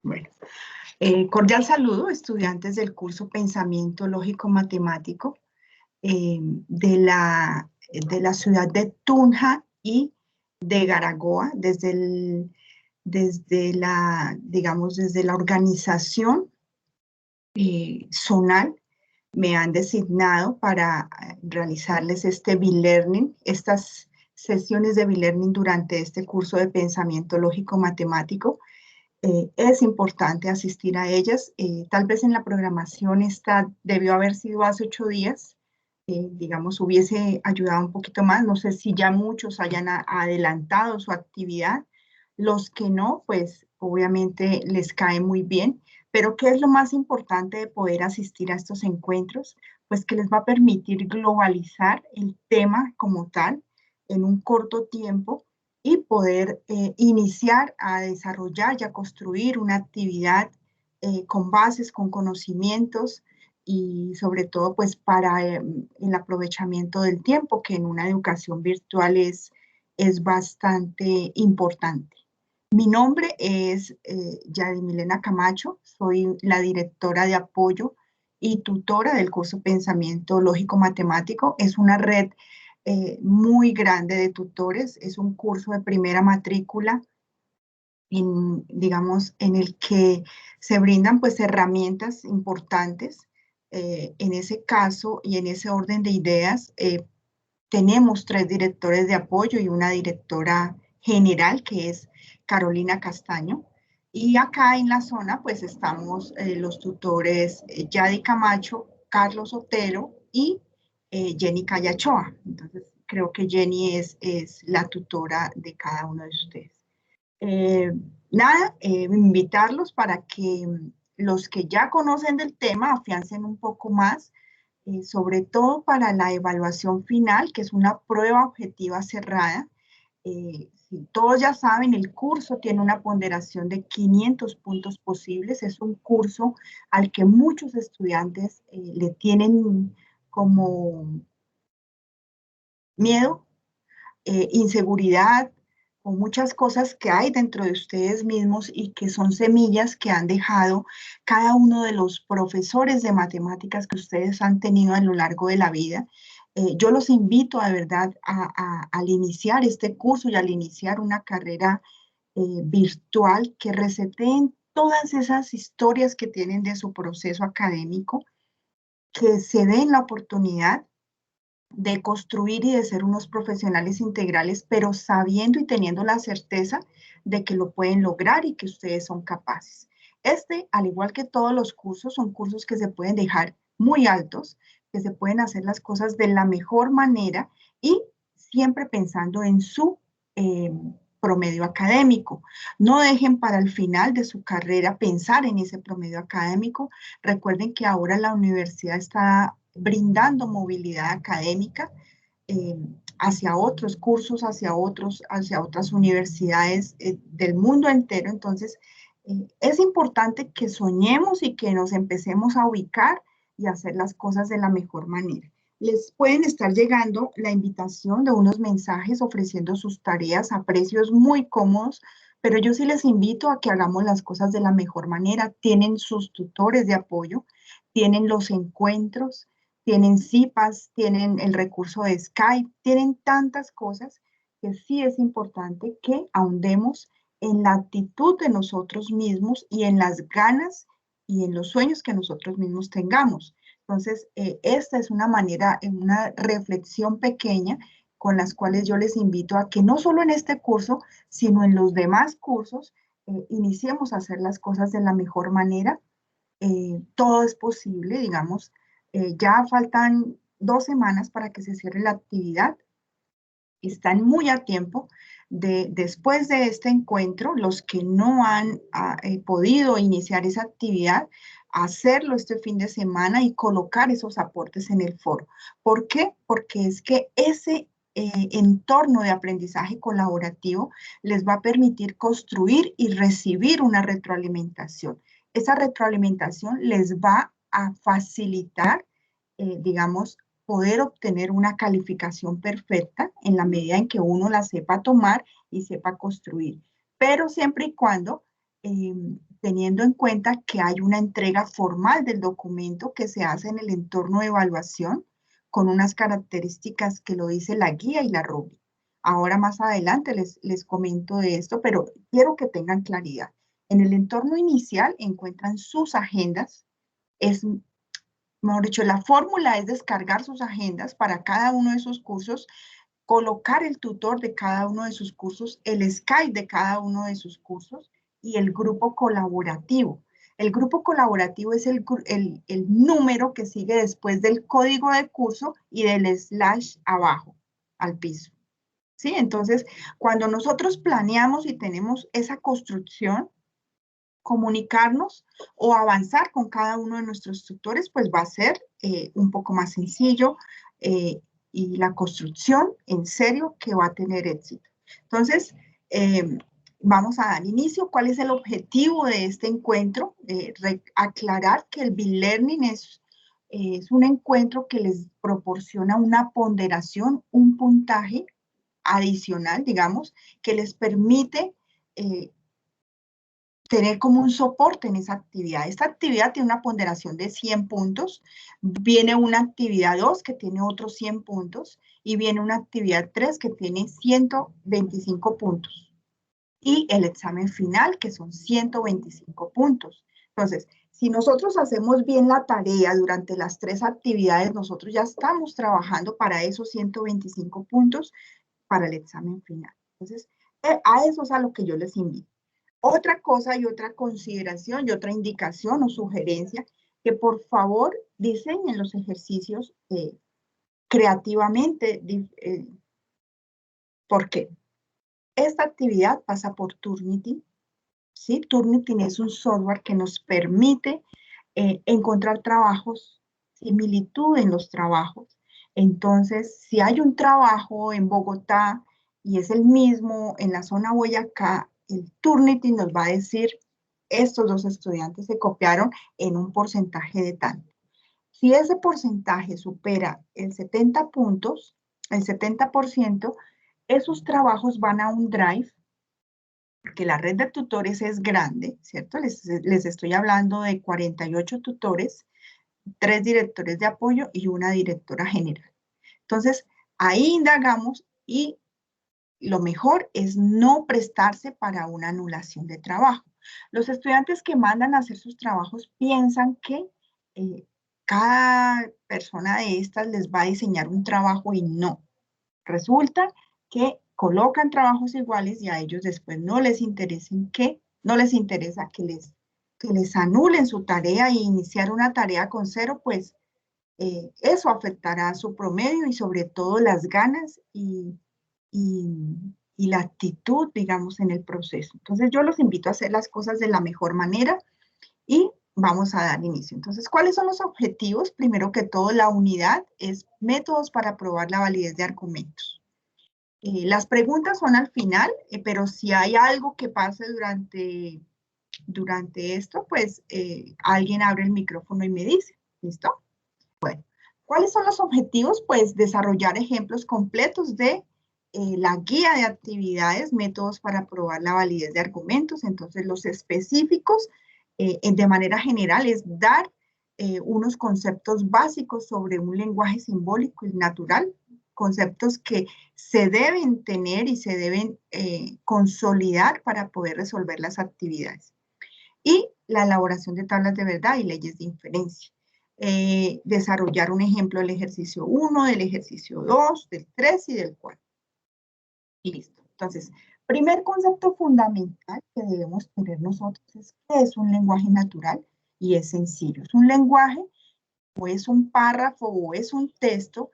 Bueno, cordial saludo, estudiantes del curso Pensamiento Lógico Matemático de la ciudad de Tunja y de Garagoa, desde la organización zonal. Me han designado para realizarles este B-Learning, estas sesiones de B-Learning durante este curso de Pensamiento Lógico Matemático. Es importante asistir a ellas. Tal vez en la programación debió haber sido hace 8 días. Digamos, hubiese ayudado un poquito más. No sé si ya muchos hayan adelantado su actividad. Los que no, pues obviamente les cae muy bien. Pero ¿qué es lo más importante de poder asistir a estos encuentros? Pues que les va a permitir globalizar el tema como tal en un corto tiempo y poder iniciar a desarrollar y a construir una actividad con bases, con conocimientos y sobre todo pues para el aprovechamiento del tiempo, que en una educación virtual es bastante importante. Mi nombre es Yadimilena Camacho, soy la directora de apoyo y tutora del curso Pensamiento Lógico Matemático. Es una red muy grande de tutores, es un curso de primera matrícula digamos, en el que se brindan pues herramientas importantes. En ese caso y en ese orden de ideas, tenemos 3 directores de apoyo y una directora general, que es Carolina Castaño. Y acá en la zona, pues estamos los tutores Yadi Camacho, Carlos Otero y Jenny Callachoa. Entonces, creo que Jenny es la tutora de cada uno de ustedes. Eh, Invitarlos para que los que ya conocen del tema afiancen un poco más, sobre todo para la evaluación final, que es una prueba objetiva cerrada. Si todos ya saben, el curso tiene una ponderación de 500 puntos posibles. Es un curso al que muchos estudiantes le tienen como miedo, inseguridad o muchas cosas que hay dentro de ustedes mismos y que son semillas que han dejado cada uno de los profesores de matemáticas que ustedes han tenido a lo largo de la vida. Yo los invito de verdad al iniciar este curso y al iniciar una carrera virtual, que reseteen todas esas historias que tienen de su proceso académico, que se den la oportunidad de construir y de ser unos profesionales integrales, pero sabiendo y teniendo la certeza de que lo pueden lograr y que ustedes son capaces. Al igual que todos los cursos, son cursos que se pueden dejar muy altos, que se pueden hacer las cosas de la mejor manera y siempre pensando en su promedio académico. No dejen para el final de su carrera pensar en ese promedio académico. Recuerden que ahora la universidad está brindando movilidad académica eh, hacia otros cursos, hacia otras universidades del mundo entero. Entonces, es importante que soñemos y que nos empecemos a ubicar y hacer las cosas de la mejor manera. Les pueden estar llegando la invitación de unos mensajes ofreciendo sus tareas a precios muy cómodos, pero yo sí les invito a que hagamos las cosas de la mejor manera. Tienen sus tutores de apoyo, tienen los encuentros, tienen CIPAS, tienen el recurso de Skype, tienen tantas cosas que sí es importante que ahondemos en la actitud de nosotros mismos y en las ganas y en los sueños que nosotros mismos tengamos. Entonces, esta es una manera, una reflexión pequeña con las cuales yo les invito a que no solo en este curso, sino en los demás cursos, iniciemos a hacer las cosas de la mejor manera. Todo es posible, digamos. Ya faltan 2 semanas para que se cierre la actividad. Están muy a tiempo después de este encuentro, los que no han podido iniciar esa actividad, hacerlo este fin de semana y colocar esos aportes en el foro. ¿Por qué? Porque es que ese entorno de aprendizaje colaborativo les va a permitir construir y recibir una retroalimentación. Esa retroalimentación les va a facilitar, digamos, poder obtener una calificación perfecta en la medida en que uno la sepa tomar y sepa construir. Pero siempre y cuando teniendo en cuenta que hay una entrega formal del documento que se hace en el entorno de evaluación con unas características que lo dice la guía y la rúbrica. Ahora más adelante les comento de esto, pero quiero que tengan claridad. En el entorno inicial encuentran sus agendas. Es, mejor dicho, la fórmula es descargar sus agendas para cada uno de sus cursos, colocar el tutor de cada uno de sus cursos, el Skype de cada uno de sus cursos y el grupo colaborativo. El grupo colaborativo es el número que sigue después del código de curso y del slash abajo, al piso. ¿Sí? Entonces, cuando nosotros planeamos y tenemos esa construcción, comunicarnos o avanzar con cada uno de nuestros tutores, pues va a ser un poco más sencillo y la construcción en serio que va a tener éxito. Entonces, vamos a dar inicio. ¿Cuál es el objetivo de este encuentro? Aclarar que el BeLearning es un encuentro que les proporciona una ponderación, un puntaje adicional, digamos, que les permite tener como un soporte en esa actividad. Esta actividad tiene una ponderación de 100 puntos, viene una actividad 2 que tiene otros 100 puntos y viene una actividad 3 que tiene 125 puntos. Y el examen final, que son 125 puntos. Entonces, si nosotros hacemos bien la tarea durante las 3 actividades, nosotros ya estamos trabajando para esos 125 puntos para el examen final. Entonces, a eso es a lo que yo les invito. Otra cosa y otra consideración y otra indicación o sugerencia, que por favor diseñen los ejercicios creativamente. ¿Por qué? Esta actividad pasa por Turnitin. ¿Sí? Turnitin es un software que nos permite encontrar trabajos, similitud en los trabajos. Entonces, si hay un trabajo en Bogotá y es el mismo en la zona Boyacá, el Turnitin nos va a decir, estos dos estudiantes se copiaron en un porcentaje de tanto. Si ese porcentaje supera el 70 puntos, el 70%, esos trabajos van a un drive, porque la red de tutores es grande, ¿cierto? Les estoy hablando de 48 tutores, 3 directores de apoyo y una directora general. Entonces, ahí indagamos y lo mejor es no prestarse para una anulación de trabajo. Los estudiantes que mandan a hacer sus trabajos piensan que cada persona de estas les va a diseñar un trabajo y no. Resulta que colocan trabajos iguales y a ellos después no les interesa que les anulen su tarea e iniciar una tarea con 0, pues eso afectará su promedio y sobre todo las ganas y la actitud, digamos, en el proceso. Entonces yo los invito a hacer las cosas de la mejor manera y vamos a dar inicio. Entonces, ¿cuáles son los objetivos? Primero que todo, la unidad es métodos para probar la validez de argumentos. Las preguntas son al final, pero si hay algo que pase durante esto, pues alguien abre el micrófono y me dice, ¿listo? Bueno, ¿cuáles son los objetivos? Pues desarrollar ejemplos completos de la guía de actividades, métodos para probar la validez de argumentos. Entonces, los específicos, de manera general, es dar unos conceptos básicos sobre un lenguaje simbólico y natural, conceptos que se deben tener y se deben consolidar para poder resolver las actividades. Y la elaboración de tablas de verdad y leyes de inferencia. Desarrollar un ejemplo del ejercicio 1, del ejercicio 2, del 3 y del 4. Y listo. Entonces, primer concepto fundamental que debemos tener nosotros es que es un lenguaje natural y es sencillo. Es un lenguaje o es un párrafo o es un texto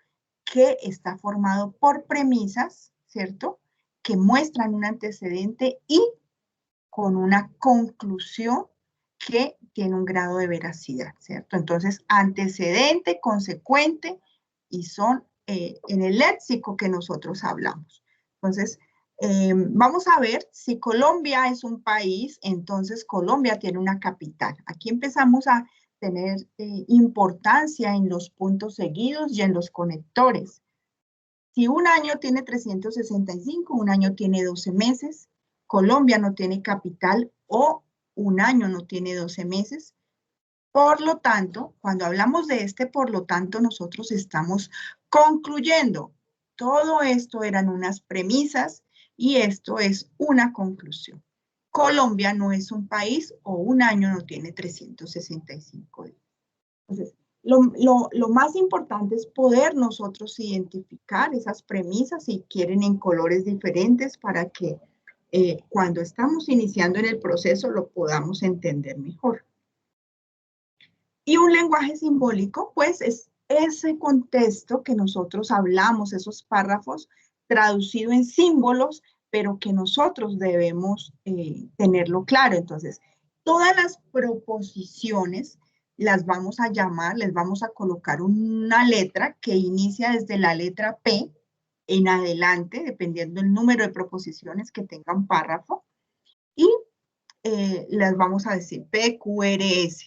que está formado por premisas, ¿cierto? Que muestran un antecedente y con una conclusión que tiene un grado de veracidad, ¿cierto? Entonces, antecedente, consecuente, y son en el léxico que nosotros hablamos. Entonces, vamos a ver, si Colombia es un país, entonces Colombia tiene una capital. Aquí empezamos a tener importancia en los puntos seguidos y en los conectores. Si un año tiene 365, un año tiene 12 meses, Colombia no tiene capital o un año no tiene 12 meses. Por lo tanto, cuando hablamos de por lo tanto, nosotros estamos concluyendo. Todo esto eran unas premisas y esto es una conclusión. Colombia no es un país o un año no tiene 365 días. Entonces, lo más importante es poder nosotros identificar esas premisas, si quieren en colores diferentes, para que cuando estamos iniciando en el proceso lo podamos entender mejor. Y un lenguaje simbólico, pues, es ese contexto que nosotros hablamos, esos párrafos traducido en símbolos, pero que nosotros debemos tenerlo claro. Entonces, todas las proposiciones las vamos a llamar, les vamos a colocar una letra que inicia desde la letra P en adelante, dependiendo del número de proposiciones que tengan párrafo, y las vamos a decir P, Q, R, S.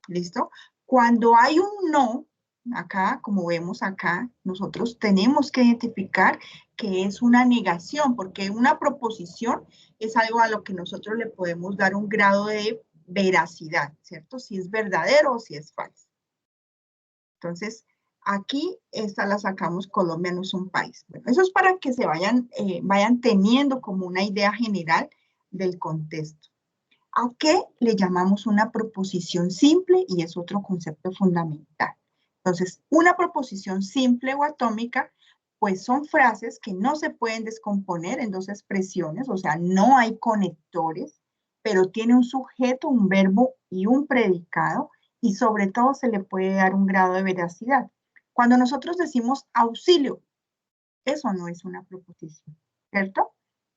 ¿Listo? Cuando hay un no, acá, como vemos acá, nosotros tenemos que identificar que es una negación, porque una proposición es algo a lo que nosotros le podemos dar un grado de veracidad, ¿cierto? Si es verdadero o si es falso. Entonces, aquí esta la sacamos, Colombia no es un país. Bueno, eso es para que se vayan teniendo como una idea general del contexto. ¿A qué le llamamos una proposición simple? Y es otro concepto fundamental. Entonces, una proposición simple o atómica, pues son frases que no se pueden descomponer en dos expresiones, o sea, no hay conectores, pero tiene un sujeto, un verbo y un predicado, y sobre todo se le puede dar un grado de veracidad. Cuando nosotros decimos auxilio, eso no es una proposición, ¿cierto?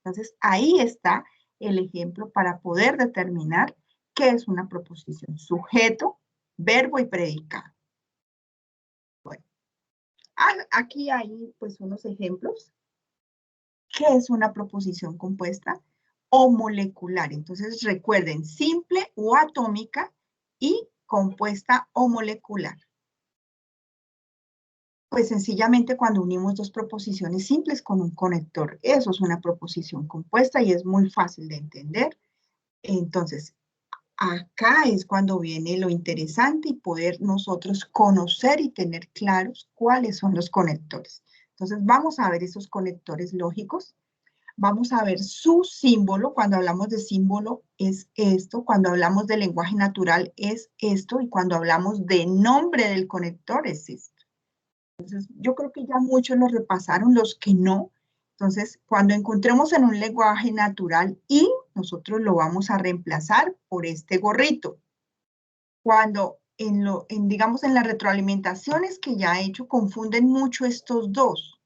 Entonces, ahí está el ejemplo para poder determinar qué es una proposición. Sujeto, verbo y predicado. Bueno, aquí hay pues unos ejemplos. ¿Qué es una proposición compuesta? O molecular. Entonces, recuerden, simple o atómica y compuesta o molecular. Pues sencillamente cuando unimos dos proposiciones simples con un conector. Eso es una proposición compuesta y es muy fácil de entender. Entonces, acá es cuando viene lo interesante y poder nosotros conocer y tener claros cuáles son los conectores. Entonces, vamos a ver esos conectores lógicos. Vamos a ver su símbolo. Cuando hablamos de símbolo es esto. Cuando hablamos de lenguaje natural es esto. Y cuando hablamos de nombre del conector es esto. Entonces, yo creo que ya muchos lo repasaron, los que no. Entonces, cuando encontremos en un lenguaje natural y, nosotros lo vamos a reemplazar por este gorrito. Cuando, digamos, en las retroalimentaciones que ya he hecho, confunden mucho estos dos.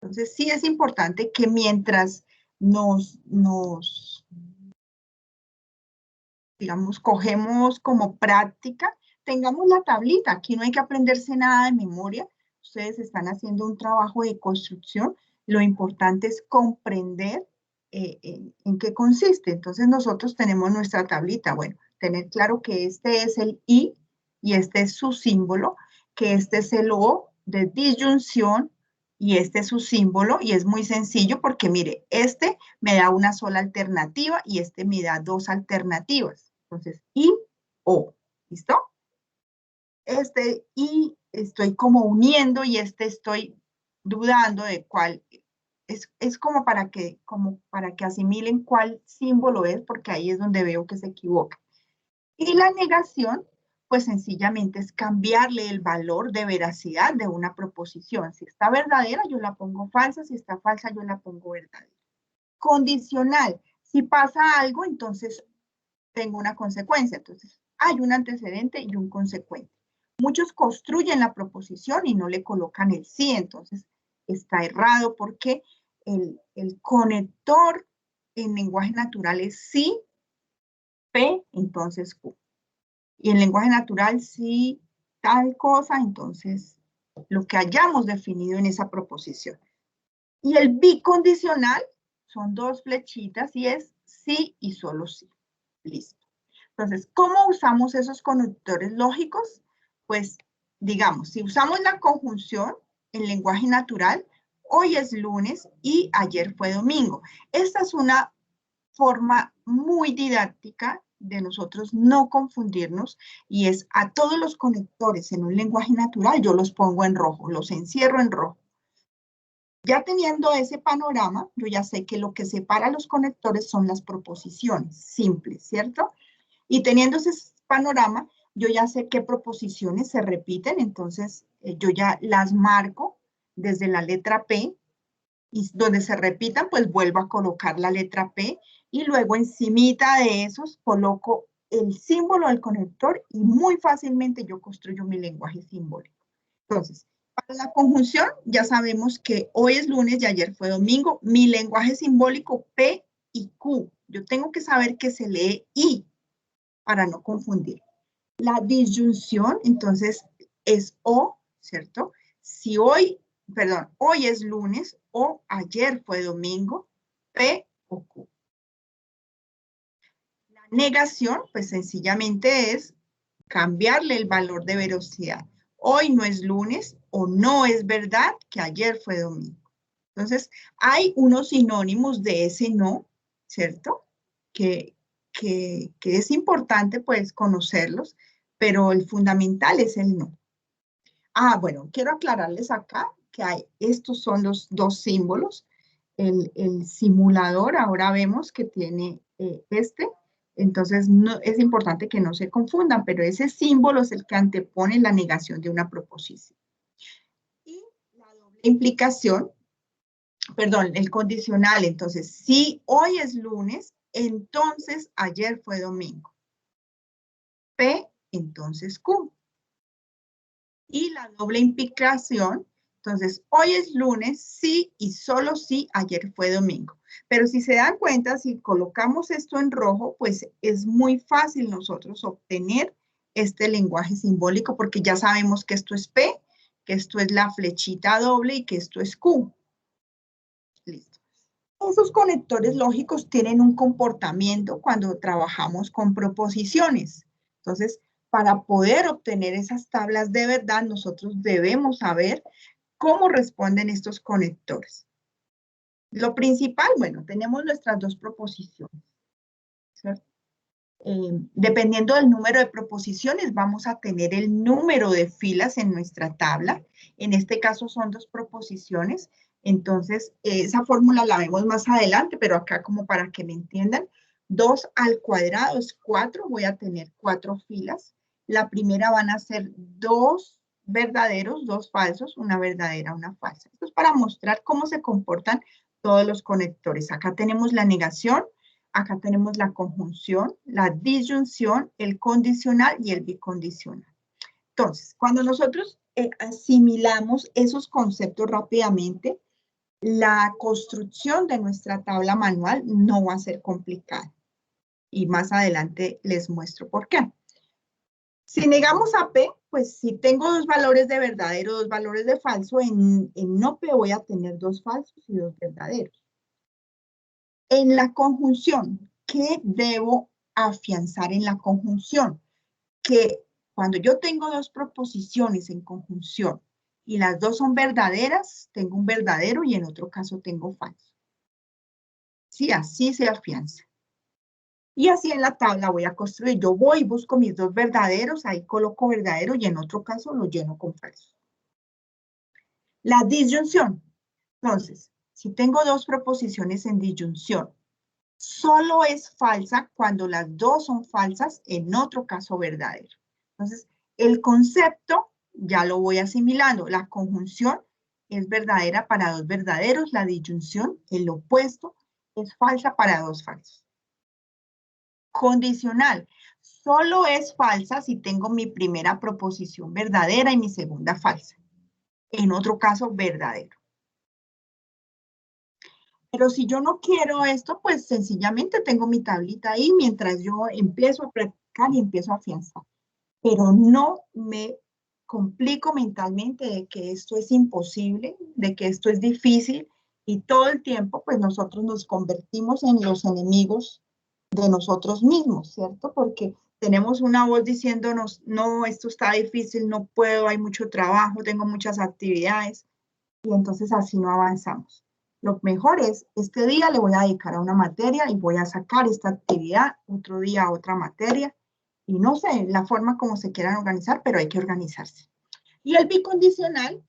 Entonces, sí es importante que mientras digamos, cogemos como práctica, tengamos la tablita. Aquí no hay que aprenderse nada de memoria. Ustedes están haciendo un trabajo de construcción. Lo importante es comprender en qué consiste. Entonces, nosotros tenemos nuestra tablita. Bueno, tener claro que este es el I y este es su símbolo, que este es el O de disyunción y este es su símbolo, y es muy sencillo porque, mire, este me da una sola alternativa y este me da dos alternativas. Entonces, I, O, ¿listo? Este I estoy como uniendo y este estoy dudando de cuál. Es como para que asimilen cuál símbolo es, porque ahí es donde veo que se equivoca. Y la negación, pues sencillamente es cambiarle el valor de veracidad de una proposición. Si está verdadera, yo la pongo falsa. Si está falsa, yo la pongo verdadera. Condicional. Si pasa algo, entonces tengo una consecuencia. Entonces, hay un antecedente y un consecuente. Muchos construyen la proposición y no le colocan el sí, entonces está errado porque el conector en lenguaje natural es sí, P, entonces Q. Y en lenguaje natural, sí, tal cosa, entonces lo que hayamos definido en esa proposición. Y el bicondicional son dos flechitas y es sí y solo sí. Listo. Entonces, ¿cómo usamos esos conectores lógicos? Pues, digamos, si usamos la conjunción en lenguaje natural, hoy es lunes y ayer fue domingo. Esta es una forma muy didáctica de nosotros no confundirnos y es a todos los conectores en un lenguaje natural, yo los pongo en rojo, los encierro en rojo. Ya teniendo ese panorama, yo ya sé que lo que separa los conectores son las proposiciones simples, ¿cierto? Y teniendo ese panorama, yo ya sé qué proposiciones se repiten, entonces yo ya las marco desde la letra P, y donde se repitan, pues vuelvo a colocar la letra P, y luego encimita de esos coloco el símbolo del conector, y muy fácilmente yo construyo mi lenguaje simbólico. Entonces, para la conjunción, ya sabemos que hoy es lunes y ayer fue domingo. Mi lenguaje simbólico P y Q. Yo tengo que saber que se lee I para no confundir. La disyunción, entonces, es O, ¿cierto? Si hoy, perdón, hoy es lunes o ayer fue domingo, P o Q. La negación, pues sencillamente es cambiarle el valor de velocidad. Hoy no es lunes o no es verdad que ayer fue domingo. Entonces, hay unos sinónimos de ese no, ¿cierto? Que, que es importante pues conocerlos, pero el fundamental es el no. Ah, bueno, quiero aclararles acá que estos son los dos símbolos. El simulador ahora vemos que tiene entonces no, es importante que no se confundan, pero ese símbolo es el que antepone la negación de una proposición. Y la doble implicación, perdón, el condicional, entonces, si hoy es lunes, entonces ayer fue domingo. P, entonces Q. Y la doble implicación, entonces, hoy es lunes, sí y solo sí, ayer fue domingo. Pero si se dan cuenta, si colocamos esto en rojo, pues es muy fácil nosotros obtener este lenguaje simbólico porque ya sabemos que esto es P, que esto es la flechita doble y que esto es Q. Listo. Esos conectores lógicos tienen un comportamiento cuando trabajamos con proposiciones. Entonces, para poder obtener esas tablas de verdad, nosotros debemos saber cómo responden estos conectores. Lo principal, bueno, tenemos nuestras dos proposiciones, ¿cierto? Dependiendo del número de proposiciones, vamos a tener el número de filas en nuestra tabla. En este caso son dos proposiciones. Entonces, esa fórmula la vemos más adelante, pero acá como para que me entiendan, 2 al cuadrado es 4. Voy a tener 4 filas. La primera van a ser 2 verdaderos, 2 falsos, una verdadera, una falsa. Esto es para mostrar cómo se comportan todos los conectores. Acá tenemos la negación. Acá tenemos la conjunción, la disyunción, el condicional y el bicondicional. Entonces, cuando nosotros asimilamos esos conceptos rápidamente, la construcción de nuestra tabla manual no va a ser complicada. Y más adelante les muestro por qué. Si negamos a P, pues si tengo dos valores de verdadero, dos valores de falso, en no P voy a tener dos falsos y dos verdaderos. En la conjunción, ¿qué debo afianzar en la conjunción? Que cuando yo tengo dos proposiciones en conjunción y las dos son verdaderas, tengo un verdadero y en otro caso tengo falso. Sí, así se afianza. Y así en la tabla voy a construir. Yo voy y busco mis dos verdaderos, ahí coloco verdadero y en otro caso lo lleno con falso. La disyunción. Entonces, si tengo dos proposiciones en disyunción, solo es falsa cuando las dos son falsas, en otro caso verdadero. Entonces, el concepto ya lo voy asimilando. La conjunción es verdadera para dos verdaderos, la disyunción, el opuesto, es falsa para dos falsos. Condicional, solo es falsa si tengo mi primera proposición verdadera y mi segunda falsa. En otro caso, verdadero. Pero si yo no quiero esto, pues sencillamente tengo mi tablita ahí mientras yo empiezo a practicar y empiezo a afianzar. Pero no me complico mentalmente de que esto es imposible, de que esto es difícil y todo el tiempo pues nosotros nos convertimos en los enemigos de nosotros mismos, ¿cierto? Porque tenemos una voz diciéndonos, no, esto está difícil, no puedo, hay mucho trabajo, tengo muchas actividades y entonces así no avanzamos. Lo mejor es, este día le voy a dedicar a una materia y voy a sacar esta actividad, otro día a otra materia. Y no sé, la forma como se quieran organizar, pero hay que organizarse. Y el bicondicional,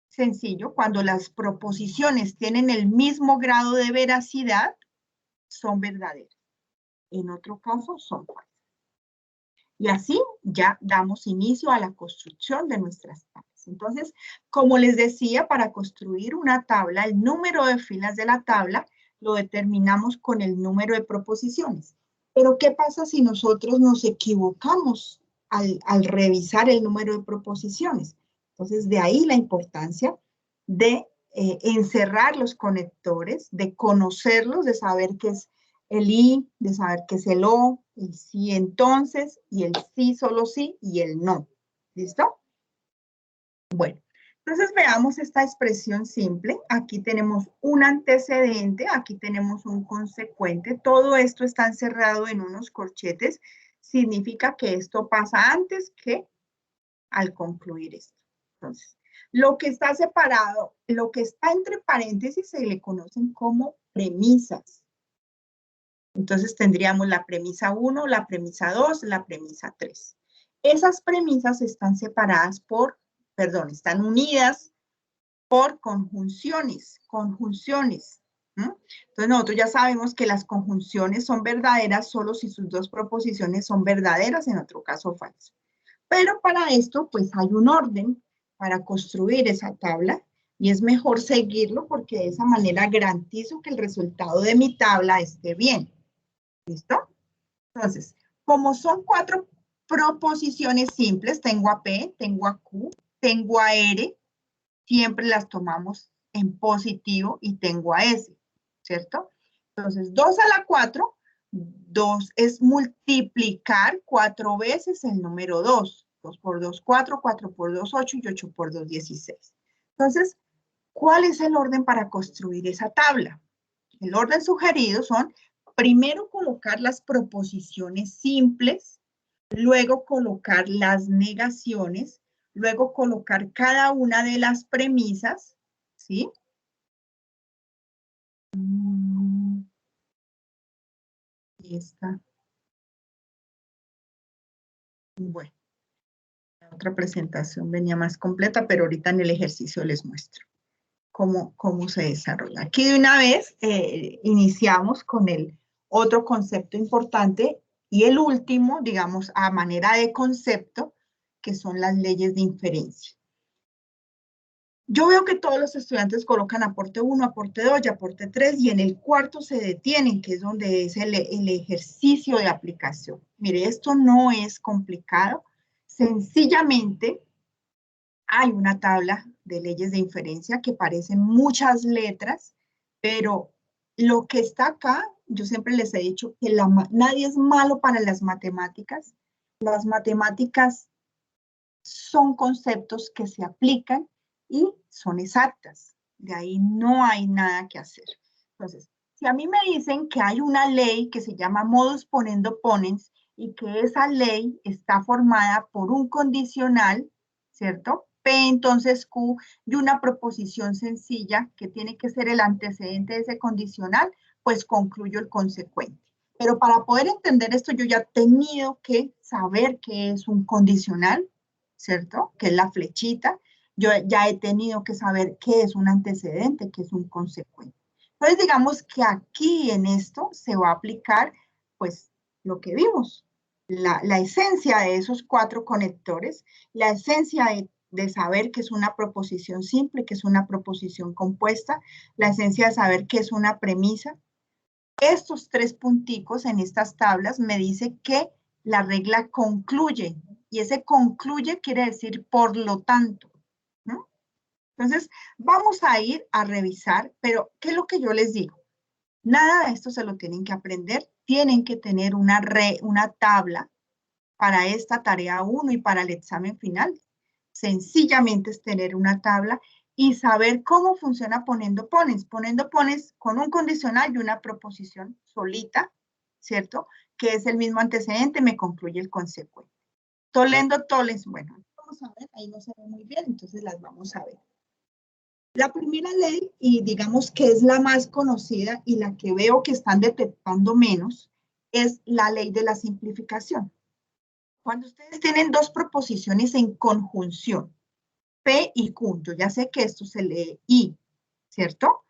sencillo, cuando las proposiciones tienen el mismo grado de veracidad, son verdaderas. En otro caso, son falsas. Y así ya damos inicio a la construcción de nuestras tablas. Entonces, como les decía, para construir una tabla, el número de filas de la tabla lo determinamos con el número de proposiciones. Pero, ¿qué pasa si nosotros nos equivocamos al revisar el número de proposiciones? Entonces, de ahí la importancia de encerrar los conectores, de conocerlos, de saber qué es el I, de saber qué es el O, el sí entonces, y el sí solo sí, y el no. ¿Listo? Bueno, entonces veamos esta expresión simple. Aquí tenemos un antecedente, aquí tenemos un consecuente. Todo esto está encerrado en unos corchetes. Significa que esto pasa antes que al concluir esto. Entonces, lo que está separado, lo que está entre paréntesis se le conocen como premisas. Entonces tendríamos la premisa 1, la premisa 2, la premisa 3. Esas premisas están separadas por, perdón, están unidas por conjunciones, conjunciones. Entonces nosotros ya sabemos que las conjunciones son verdaderas solo si sus dos proposiciones son verdaderas, en otro caso falso. Pero para esto, pues hay un orden para construir esa tabla y es mejor seguirlo porque de esa manera garantizo que el resultado de mi tabla esté bien. ¿Listo? Entonces, como son 4 proposiciones simples, tengo a P, tengo a Q, tengo a R, siempre las tomamos en positivo y tengo a S, ¿cierto? Entonces, 2 a la 4, 2 es multiplicar 4 veces el número 2. 2 por 2, 4, 4 por 2, 8 y 8 por 2, 16. Entonces, ¿cuál es el orden para construir esa tabla? El orden sugerido son, primero colocar las proposiciones simples, luego colocar las negaciones, luego colocar cada una de las premisas, ¿sí? Ahí está. Bueno, la otra presentación venía más completa, pero ahorita en el ejercicio les muestro cómo se desarrolla. Aquí de una vez iniciamos con el otro concepto importante y el último, digamos, a manera de concepto, que son las leyes de inferencia. Yo veo que todos los estudiantes colocan aporte 1, aporte 2 y aporte 3 y en el cuarto se detienen, que es donde es el ejercicio de aplicación. Mire, esto no es complicado. Sencillamente hay una tabla de leyes de inferencia que parecen muchas letras, pero lo que está acá, yo siempre les he dicho que nadie es malo para las matemáticas. Las matemáticas son conceptos que se aplican y son exactas. De ahí no hay nada que hacer. Entonces, si a mí me dicen que hay una ley que se llama modus ponendo ponens y que esa ley está formada por un condicional, ¿cierto? P entonces Q y una proposición sencilla que tiene que ser el antecedente de ese condicional, pues concluyo el consecuente. Pero para poder entender esto, yo ya he tenido que saber qué es un condicional, ¿cierto? Que es la flechita. Yo ya he tenido que saber qué es un antecedente, qué es un consecuente. Entonces, digamos que aquí en esto se va a aplicar, pues, lo que vimos, la esencia de esos 4 conectores, la esencia de saber que es una proposición simple, que es una proposición compuesta, la esencia de saber que es una premisa. Estos 3 punticos en estas tablas me dice que la regla concluye, y ese concluye quiere decir por lo tanto, ¿no? Entonces, vamos a ir a revisar, pero ¿qué es lo que yo les digo? Nada de esto se lo tienen que aprender, tienen que tener una tabla para esta tarea 1 y para el examen final. Sencillamente es tener una tabla y saber cómo funciona poniendo pones. Poniendo pones con un condicional y una proposición solita, ¿cierto? Que es el mismo antecedente, me concluye el consecuente. Tolendo, toles, bueno, vamos a ver, ahí no se ve muy bien, entonces las vamos a ver. La primera ley, y digamos que es la más conocida y la que veo que están detectando menos, es la ley de la simplificación. Cuando ustedes tienen dos proposiciones en conjunción, P y Q, yo ya sé que esto se lee I, ¿cierto?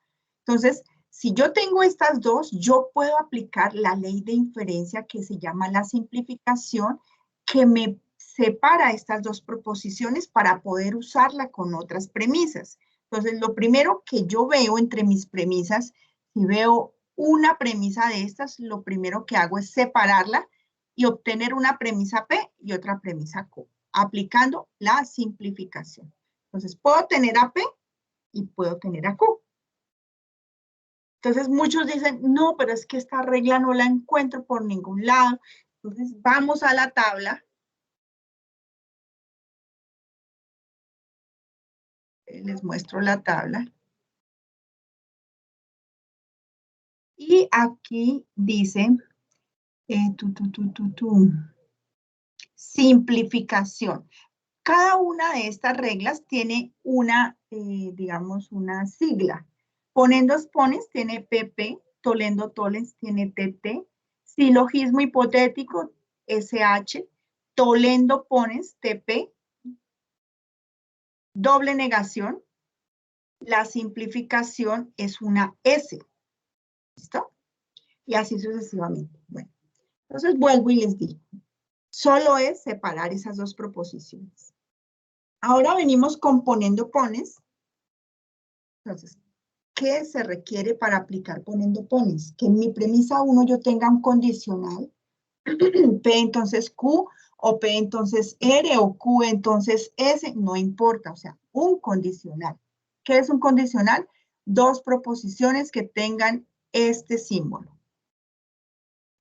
Entonces, si yo tengo estas dos, yo puedo aplicar la ley de inferencia que se llama la simplificación, que me separa estas dos proposiciones para poder usarla con otras premisas. Entonces, lo primero que yo veo entre mis premisas, si veo una premisa de estas, lo primero que hago es separarla y obtener una premisa P y otra premisa Q, aplicando la simplificación. Entonces, puedo tener a P y puedo tener a Q. Entonces, muchos dicen, no, pero es que esta regla no la encuentro por ningún lado. Entonces, vamos a la tabla. Les muestro la tabla. Y aquí dice, simplificación. Cada una de estas reglas tiene una, digamos, una sigla. Ponendos pones tiene PP, tolendo tolens tiene TT, silogismo hipotético SH, tolendo pones TP, doble negación, la simplificación es una S. ¿Listo? Y así sucesivamente. Bueno, entonces vuelvo y les digo, solo es separar esas dos proposiciones. Ahora venimos con ponendo pones. Entonces, ¿qué se requiere para aplicar poniendo pones? Que en mi premisa 1 yo tenga un condicional, P entonces Q, o P entonces R, o Q entonces S, no importa, o sea, un condicional. ¿Qué es un condicional? Dos proposiciones que tengan este símbolo.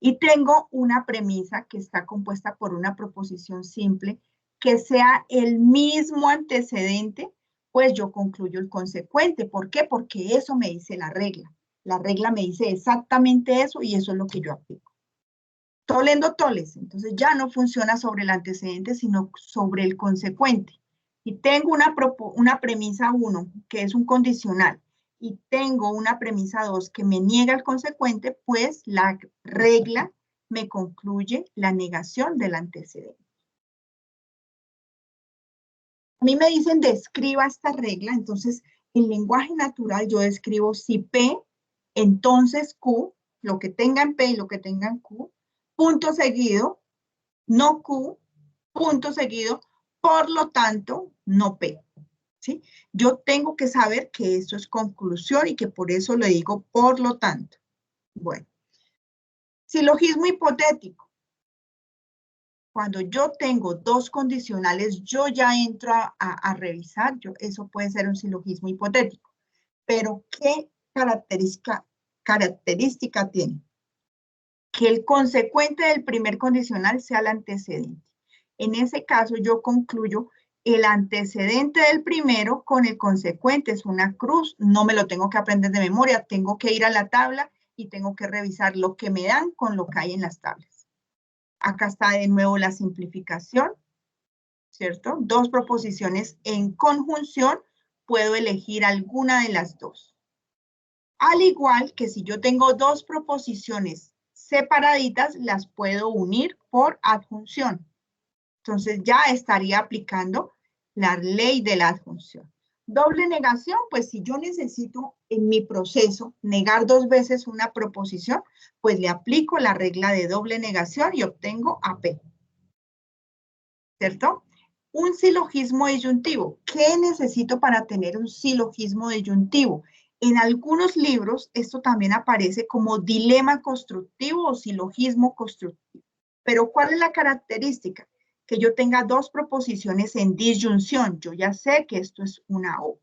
Y tengo una premisa que está compuesta por una proposición simple que sea el mismo antecedente, pues yo concluyo el consecuente. ¿Por qué? Porque eso me dice la regla. La regla me dice exactamente eso y eso es lo que yo aplico. Tolendo toles, entonces ya no funciona sobre el antecedente, sino sobre el consecuente. Y tengo una premisa 1, que es un condicional, y tengo una premisa 2 que me niega el consecuente, pues la regla me concluye la negación del antecedente. A mí me dicen describa esta regla, entonces en lenguaje natural yo describo si P, entonces Q, lo que tenga en P y lo que tenga en Q, punto seguido, no Q, punto seguido, por lo tanto, no P. ¿Sí? Yo tengo que saber que esto es conclusión y que por eso le digo por lo tanto. Bueno, silogismo hipotético. Cuando yo tengo dos condicionales, yo ya entro a revisar, eso puede ser un silogismo hipotético. Pero, ¿qué característica tiene? Que el consecuente del primer condicional sea el antecedente. En ese caso, yo concluyo el antecedente del primero con el consecuente. Es una cruz, no me lo tengo que aprender de memoria, tengo que ir a la tabla y tengo que revisar lo que me dan con lo que hay en las tablas. Acá está de nuevo la simplificación, ¿cierto? Dos proposiciones en conjunción, puedo elegir alguna de las dos. Al igual que si yo tengo dos proposiciones separaditas, las puedo unir por adjunción. Entonces ya estaría aplicando la ley de la adjunción. Doble negación, pues si yo necesito en mi proceso negar dos veces una proposición, pues le aplico la regla de doble negación y obtengo AP. ¿Cierto? Un silogismo disyuntivo. ¿Qué necesito para tener un silogismo disyuntivo? En algunos libros esto también aparece como dilema constructivo o silogismo constructivo. Pero ¿cuál es la característica? Que yo tenga dos proposiciones en disyunción. Yo ya sé que esto es una O.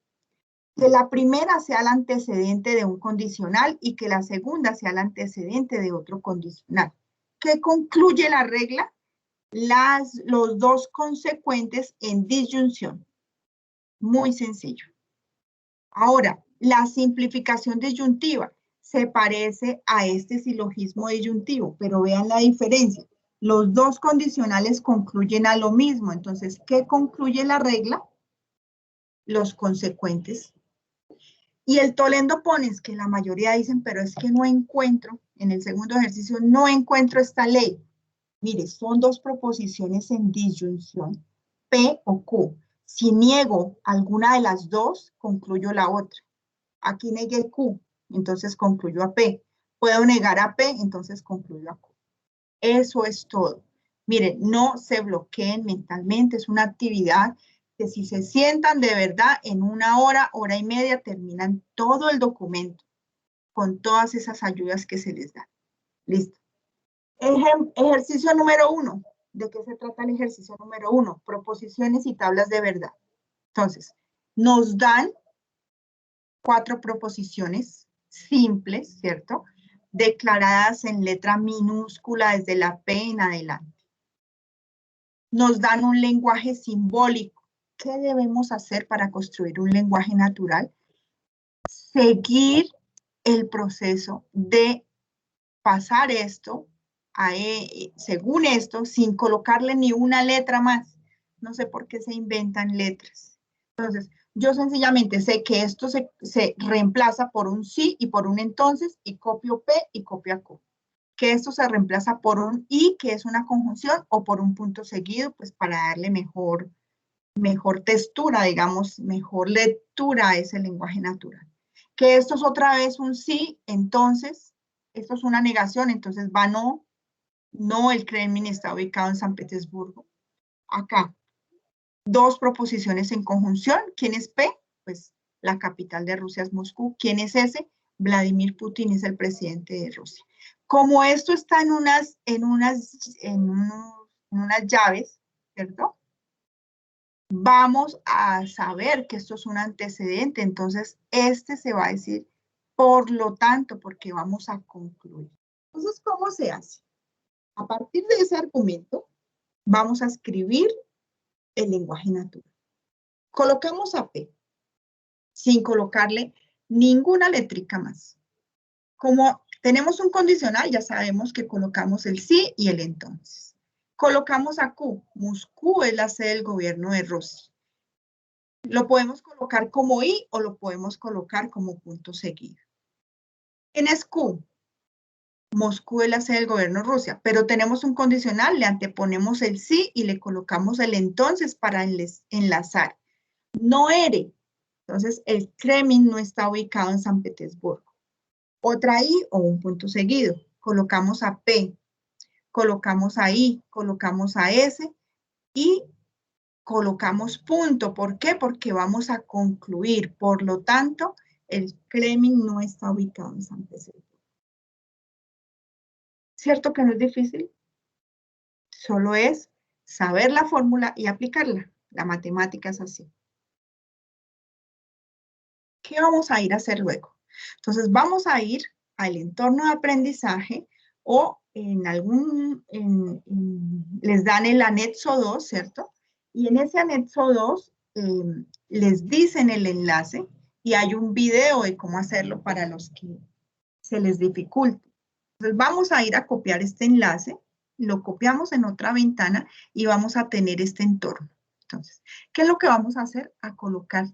Que la primera sea el antecedente de un condicional y que la segunda sea el antecedente de otro condicional. ¿Qué concluye la regla? Los dos consecuentes en disyunción. Muy sencillo. Ahora, la simplificación disyuntiva se parece a este silogismo disyuntivo, pero vean la diferencia. Los dos condicionales concluyen a lo mismo. Entonces, ¿qué concluye la regla? Los consecuentes. Y el tolendo pones, que la mayoría dicen, pero es que no encuentro, en el segundo ejercicio, no encuentro esta ley. Mire, son dos proposiciones en disyunción, P o Q. Si niego alguna de las dos, concluyo la otra. Aquí negué Q, entonces concluyo a P. Puedo negar a P, entonces concluyo a Q. Eso es todo. Miren, no se bloqueen mentalmente, es una actividad que si se sientan de verdad, en una hora, hora y media, terminan todo el documento con todas esas ayudas que se les dan. Listo. Ejercicio número 1. ¿De qué se trata el ejercicio número 1? Proposiciones y tablas de verdad. Entonces, nos dan 4 proposiciones simples, ¿cierto? Declaradas en letra minúscula desde la P en adelante. Nos dan un lenguaje simbólico. ¿Qué debemos hacer para construir un lenguaje natural? Seguir el proceso de pasar esto, según esto, sin colocarle ni una letra más. No sé por qué se inventan letras. Entonces, yo sencillamente sé que esto se reemplaza por un sí y por un entonces, y copio P y copio Q. Que esto se reemplaza por un y, que es una conjunción, o por un punto seguido, pues para darle mejor textura, digamos, mejor lectura a ese lenguaje natural. Que esto es otra vez un sí, entonces, esto es una negación, entonces va no, no, el Kremlin está ubicado en San Petersburgo. Acá, 2 proposiciones en conjunción. ¿Quién es P? Pues la capital de Rusia es Moscú. ¿Quién es S? Vladimir Putin es el presidente de Rusia. Como esto está en unas llaves, ¿cierto? Vamos a saber que esto es un antecedente, entonces este se va a decir por lo tanto, porque vamos a concluir. Entonces, ¿cómo se hace? A partir de ese argumento, vamos a escribir el lenguaje natural. Colocamos a P, sin colocarle ninguna letrica más. Como tenemos un condicional, ya sabemos que colocamos el sí y el entonces. Colocamos a Q. Moscú es la sede del gobierno de Rusia. Lo podemos colocar como I o lo podemos colocar como punto seguido. ¿Quién es Q? Moscú es la sede del gobierno de Rusia, pero tenemos un condicional, le anteponemos el sí y le colocamos el entonces para enlazar. No ERE. Entonces, el Kremlin no está ubicado en San Petersburgo. Otra I o un punto seguido. Colocamos a P, colocamos a I, colocamos a S y colocamos punto. ¿Por qué? Porque vamos a concluir. Por lo tanto, el Kremlin no está ubicado en San Petersburgo. ¿Cierto que no es difícil? Solo es saber la fórmula y aplicarla. La matemática es así. ¿Qué vamos a ir a hacer luego? Entonces, vamos a ir al entorno de aprendizaje o les dan el anexo 2, ¿cierto? Y en ese anexo 2 les dicen el enlace y hay un video de cómo hacerlo para los que se les dificulte. Entonces, vamos a ir a copiar este enlace, lo copiamos en otra ventana y vamos a tener este entorno. Entonces, ¿qué es lo que vamos a hacer? A colocar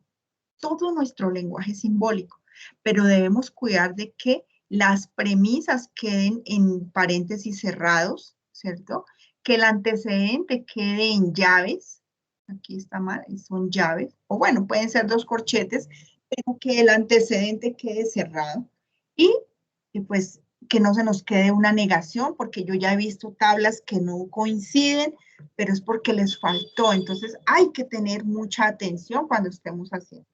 todo nuestro lenguaje simbólico, pero debemos cuidar de que las premisas queden en paréntesis cerrados, ¿cierto? Que el antecedente quede en llaves, aquí está mal, son llaves, o bueno, pueden ser 2 corchetes, pero que el antecedente quede cerrado y pues que no se nos quede una negación, porque yo ya he visto tablas que no coinciden, pero es porque les faltó, entonces hay que tener mucha atención cuando estemos haciendo.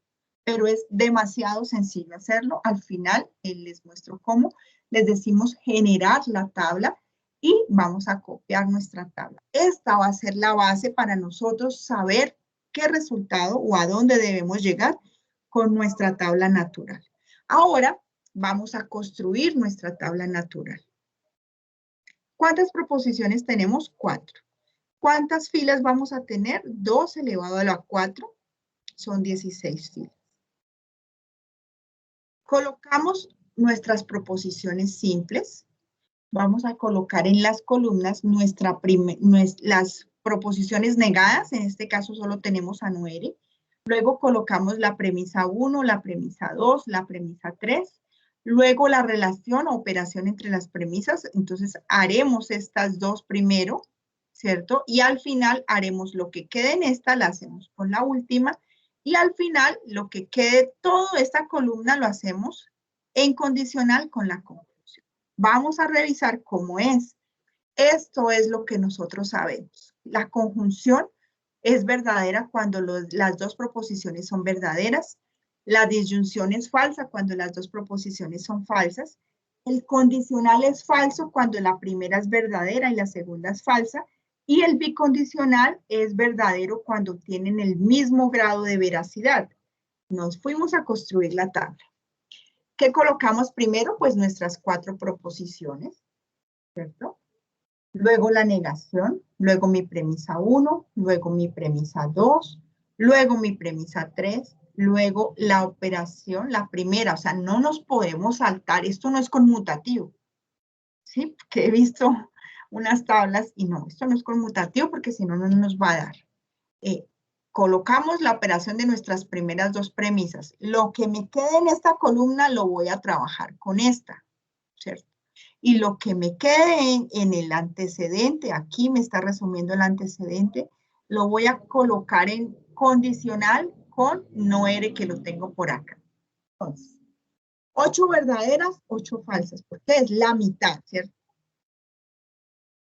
Pero es demasiado sencillo hacerlo. Al final les muestro cómo. Les decimos generar la tabla y vamos a copiar nuestra tabla. Esta va a ser la base para nosotros saber qué resultado o a dónde debemos llegar con nuestra tabla natural. Ahora vamos a construir nuestra tabla natural. ¿Cuántas proposiciones tenemos? 4. ¿Cuántas filas vamos a tener? 2 elevado a la 4 son 16 filas. Colocamos nuestras proposiciones simples. Vamos a colocar en las columnas las proposiciones negadas. En este caso solo tenemos a no ERE. Luego colocamos la premisa 1, la premisa 2, la premisa 3. Luego la relación o operación entre las premisas. Entonces haremos estas dos primero, ¿cierto? Y al final haremos lo que quede en esta, la hacemos con la última. Y al final lo que quede, toda esta columna lo hacemos en condicional con la conclusión. Vamos a revisar cómo es. Esto es lo que nosotros sabemos. La conjunción es verdadera cuando las dos proposiciones son verdaderas. La disyunción es falsa cuando las dos proposiciones son falsas. El condicional es falso cuando la primera es verdadera y la segunda es falsa. Y el bicondicional es verdadero cuando tienen el mismo grado de veracidad. Nos fuimos a construir la tabla. ¿Qué colocamos primero? Pues nuestras 4 proposiciones, ¿cierto? Luego la negación, luego mi premisa 1, luego mi premisa 2, luego mi premisa 3, luego la operación, la primera, o sea, no nos podemos saltar, esto no es conmutativo, ¿sí? Que he visto unas tablas y no, esto no es conmutativo porque si no, no nos va a dar. Colocamos la operación de nuestras primeras 2 premisas. Lo que me quede en esta columna lo voy a trabajar con esta, ¿cierto? Y lo que me quede en el antecedente, aquí me está resumiendo el antecedente, lo voy a colocar en condicional con no ere que lo tengo por acá. Entonces, 8 verdaderas, 8 falsas, porque es la mitad, ¿cierto?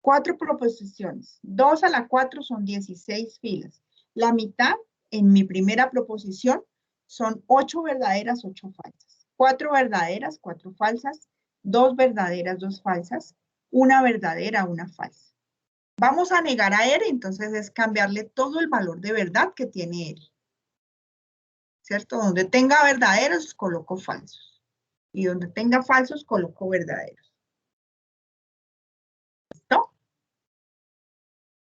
4 proposiciones, 2 a la 4 son 16 filas. La mitad en mi primera proposición son 8 verdaderas, 8 falsas. 4 verdaderas, 4 falsas, 2 verdaderas, 2 falsas, una verdadera, una falsa. Vamos a negar a R, entonces es cambiarle todo el valor de verdad que tiene R. ¿Cierto? Donde tenga verdaderos, coloco falsos. Y donde tenga falsos, coloco verdaderos. ¿Listo?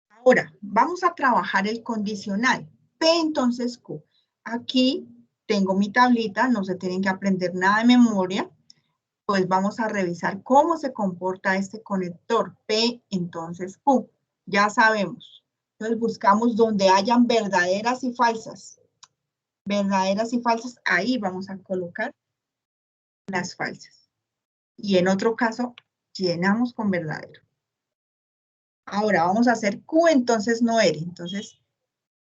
Ahora, vamos a trabajar el condicional. P entonces Q. Aquí tengo mi tablita, no se tienen que aprender nada de memoria. Pues vamos a revisar cómo se comporta este conector P entonces Q. Ya sabemos. Entonces buscamos donde hayan verdaderas y falsas. Verdaderas y falsas, ahí vamos a colocar las falsas. Y en otro caso, llenamos con verdadero. Ahora vamos a hacer Q, entonces no ere. Entonces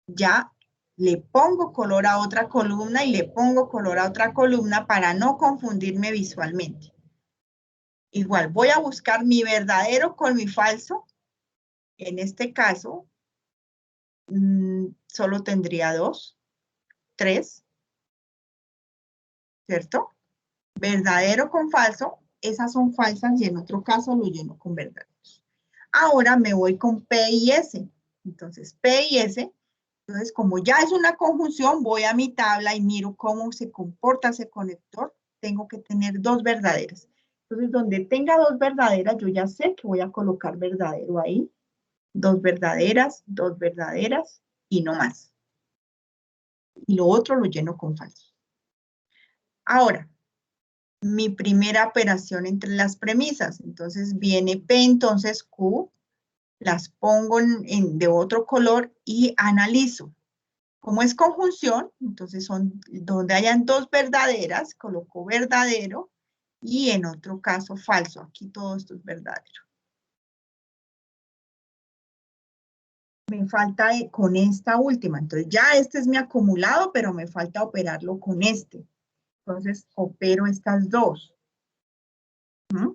ya le pongo color a otra columna y le pongo color a otra columna para no confundirme visualmente. Igual, voy a buscar mi verdadero con mi falso. En este caso, solo tendría 2, 3, ¿cierto? Verdadero con falso, esas son falsas y en otro caso lo lleno con verdaderos. Ahora me voy con P y S. Entonces, P y S. Entonces, como ya es una conjunción, voy a mi tabla y miro cómo se comporta ese conector. Tengo que tener 2 verdaderas. Entonces, donde tenga 2 verdaderas, yo ya sé que voy a colocar verdadero ahí. 2 verdaderas y no más. Y lo otro lo lleno con falso. Ahora, mi primera operación entre las premisas. Entonces viene P, entonces Q, las pongo de otro color y analizo. Como es conjunción, entonces son donde hayan 2 verdaderas, coloco verdadero y en otro caso falso. Aquí todo esto es verdadero. Me falta con esta última. Entonces ya este es mi acumulado, pero me falta operarlo con este. Entonces opero estas 2. ¿Mm?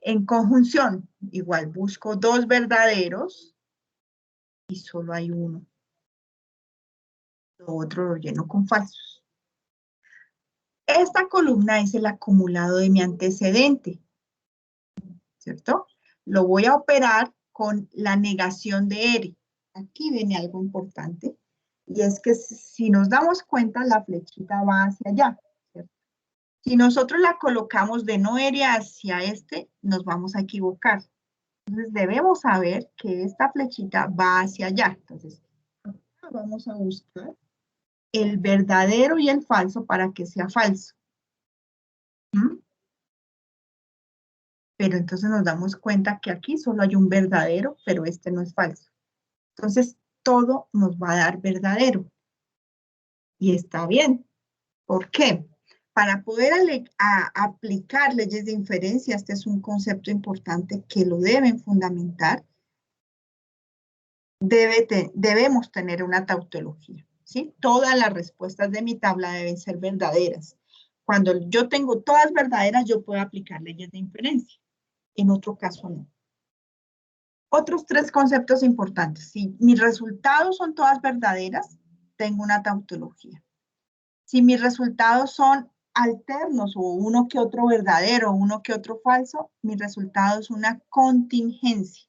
En conjunción, igual busco 2 verdaderos y solo hay uno. Lo otro lo lleno con falsos. Esta columna es el acumulado de mi antecedente, ¿cierto? Lo voy a operar con la negación de R. Aquí viene algo importante, y es que si nos damos cuenta, la flechita va hacia allá, ¿cierto? Si nosotros la colocamos de no R hacia este, nos vamos a equivocar. Entonces debemos saber que esta flechita va hacia allá. Entonces, vamos a buscar el verdadero y el falso para que sea falso. ¿Mm? Pero entonces nos damos cuenta que aquí solo hay un verdadero, pero este no es falso. Entonces, todo nos va a dar verdadero. Y está bien. ¿Por qué? Para poder aplicar leyes de inferencia, este es un concepto importante que lo deben fundamentar, debemos tener una tautología, ¿sí? Todas las respuestas de mi tabla deben ser verdaderas. Cuando yo tengo todas verdaderas, yo puedo aplicar leyes de inferencia. En otro caso, no. Otros tres conceptos importantes. Si mis resultados son todas verdaderas, tengo una tautología. Si mis resultados son alternos o uno que otro verdadero, uno que otro falso, mi resultado es una contingencia.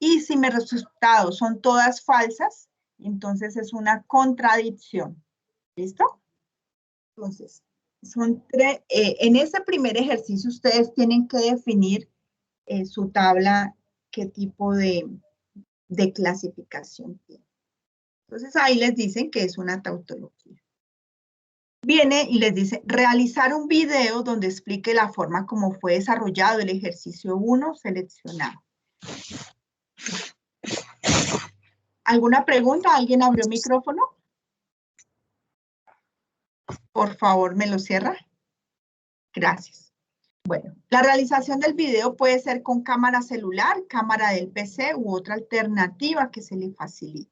Y si mis resultados son todas falsas, entonces es una contradicción. ¿Listo? Entonces, en ese primer ejercicio ustedes tienen que definir su tabla, qué tipo de clasificación tiene. Entonces ahí les dicen que es una tautología. Viene y les dice, realizar un video donde explique la forma como fue desarrollado el ejercicio 1 seleccionado. ¿Alguna pregunta? ¿Alguien abrió micrófono? Por favor, ¿me lo cierra? Gracias. Bueno, la realización del video puede ser con cámara celular, cámara del PC u otra alternativa que se le facilite.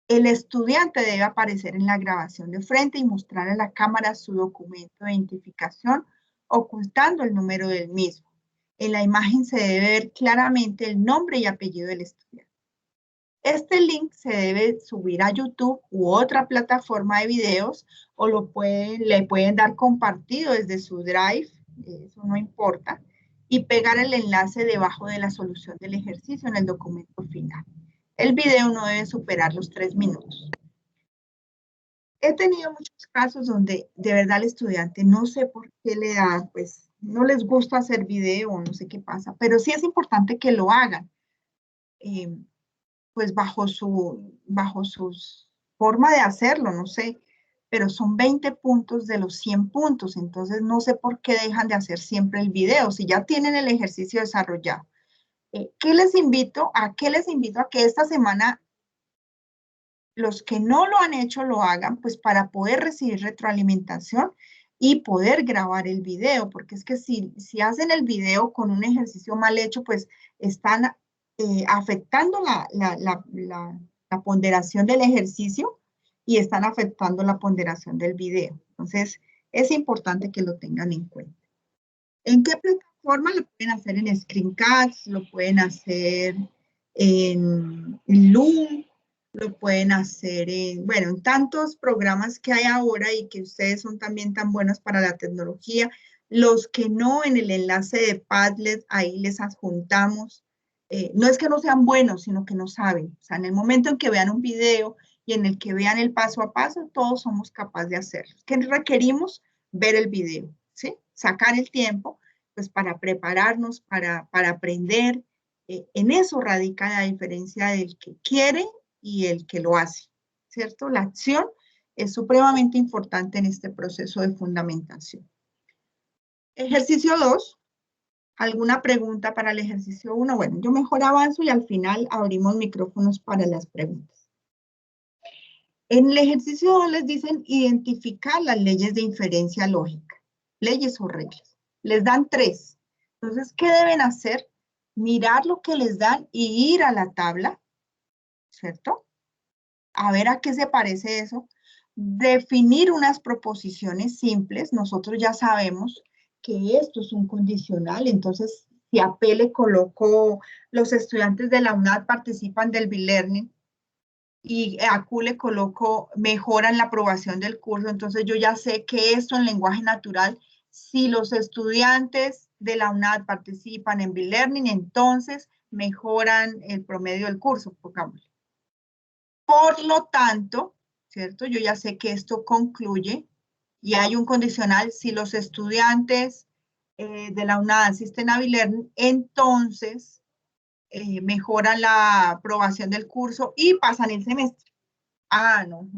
El estudiante debe aparecer en la grabación de frente y mostrar a la cámara su documento de identificación, ocultando el número del mismo. En la imagen se debe ver claramente el nombre y apellido del estudiante. Este link se debe subir a YouTube u otra plataforma de videos o le pueden dar compartido desde su Drive, eso no importa, y pegar el enlace debajo de la solución del ejercicio en el documento final. El video no debe superar los 3 minutos. He tenido muchos casos donde de verdad el estudiante no sé por qué le da, pues no les gusta hacer video, no sé qué pasa, pero sí es importante que lo hagan. Pues bajo su forma de hacerlo, no sé, pero son 20 puntos de los 100 puntos, entonces no sé por qué dejan de hacer siempre el video, si ya tienen el ejercicio desarrollado. ¿Qué les invito? ¿A qué les invito? A que esta semana los que no lo han hecho lo hagan, pues para poder recibir retroalimentación y poder grabar el video, porque es que si hacen el video con un ejercicio mal hecho, pues están afectando la ponderación del ejercicio y están afectando la ponderación del video. Entonces, es importante que lo tengan en cuenta. ¿En qué plataforma lo pueden hacer? En Screencast, lo pueden hacer en Loom, lo pueden hacer en tantos programas que hay ahora y que ustedes son también tan buenos para la tecnología. Los que no, en el enlace de Padlet, ahí les adjuntamos. No es que no sean buenos, sino que no saben. O sea, en el momento en que vean un video y en el que vean el paso a paso, todos somos capaces de hacerlo. ¿Qué requerimos? Ver el video, ¿sí? Sacar el tiempo, pues para prepararnos, para aprender. En eso radica la diferencia del que quiere y el que lo hace, ¿cierto? La acción es supremamente importante en este proceso de fundamentación. Ejercicio 2. ¿Alguna pregunta para el ejercicio 1? Bueno, yo mejor avanzo y al final abrimos micrófonos para las preguntas. En el ejercicio 2 les dicen identificar las leyes de inferencia lógica, leyes o reglas. Les dan 3. Entonces, ¿qué deben hacer? Mirar lo que les dan y ir a la tabla, ¿cierto? A ver a qué se parece eso. Definir unas proposiciones simples. Nosotros ya sabemos que esto es un condicional, entonces si a P le coloco los estudiantes de la UNAD participan del B-Learning y a Q le coloco mejoran la aprobación del curso, entonces yo ya sé que esto en lenguaje natural, si los estudiantes de la UNAD participan en B-Learning, entonces mejoran el promedio del curso, pongámosle. Por lo tanto, ¿cierto? Yo ya sé que esto concluye y hay un condicional, si los estudiantes de la UNAD asisten a B-Learning, entonces mejoran la aprobación del curso y pasan el semestre. Ah, no,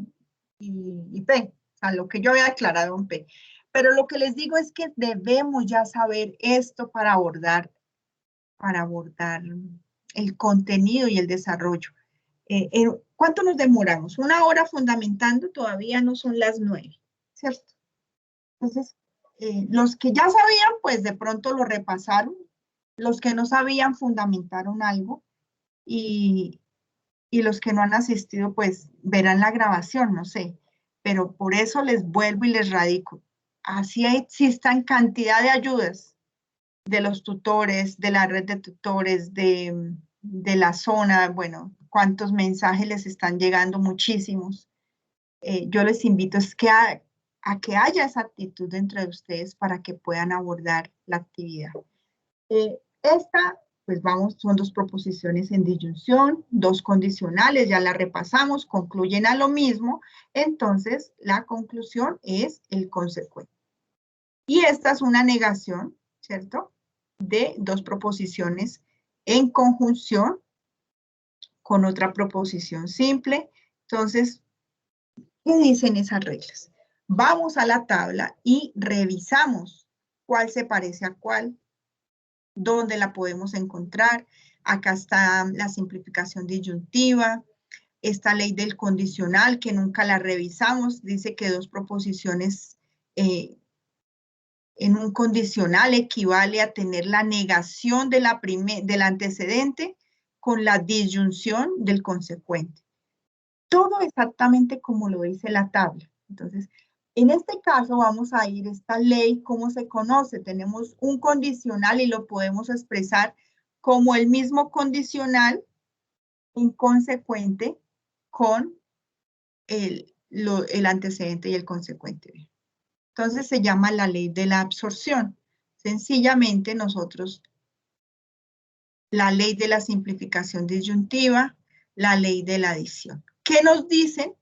y P, o sea, lo que yo había declarado en P. Pero lo que les digo es que debemos ya saber esto para abordar el contenido y el desarrollo. ¿Cuánto nos demoramos? 1 hora fundamentando, todavía no son las 9, ¿cierto? Entonces, los que ya sabían, pues de pronto lo repasaron. Los que no sabían fundamentaron algo. Y los que no han asistido, pues verán la grabación, no sé. Pero por eso les vuelvo y les radico. Así existan cantidad de ayudas de los tutores, de la red de tutores, de la zona, bueno, cuántos mensajes les están llegando, muchísimos. Yo les invito es que a que haya esa actitud entre ustedes para que puedan abordar la actividad. Esta, pues vamos, son 2 proposiciones en disyunción, 2 condicionales, ya la repasamos, concluyen a lo mismo, entonces la conclusión es el consecuente. Y esta es una negación, ¿cierto? De 2 proposiciones en conjunción con otra proposición simple. Entonces, ¿qué dicen esas reglas? Vamos a la tabla y revisamos cuál se parece a cuál, dónde la podemos encontrar. Acá está la simplificación disyuntiva, esta ley del condicional que nunca la revisamos, dice que 2 proposiciones en un condicional equivale a tener la negación de del antecedente con la disyunción del consecuente. Todo exactamente como lo dice la tabla. Entonces, en este caso vamos a ir esta ley, ¿cómo se conoce? Tenemos un condicional y lo podemos expresar como el mismo condicional inconsecuente con el antecedente y el consecuente. Entonces se llama la ley de la absorción. Sencillamente nosotros, la ley de la simplificación disyuntiva, la ley de la adición. ¿Qué nos dicen?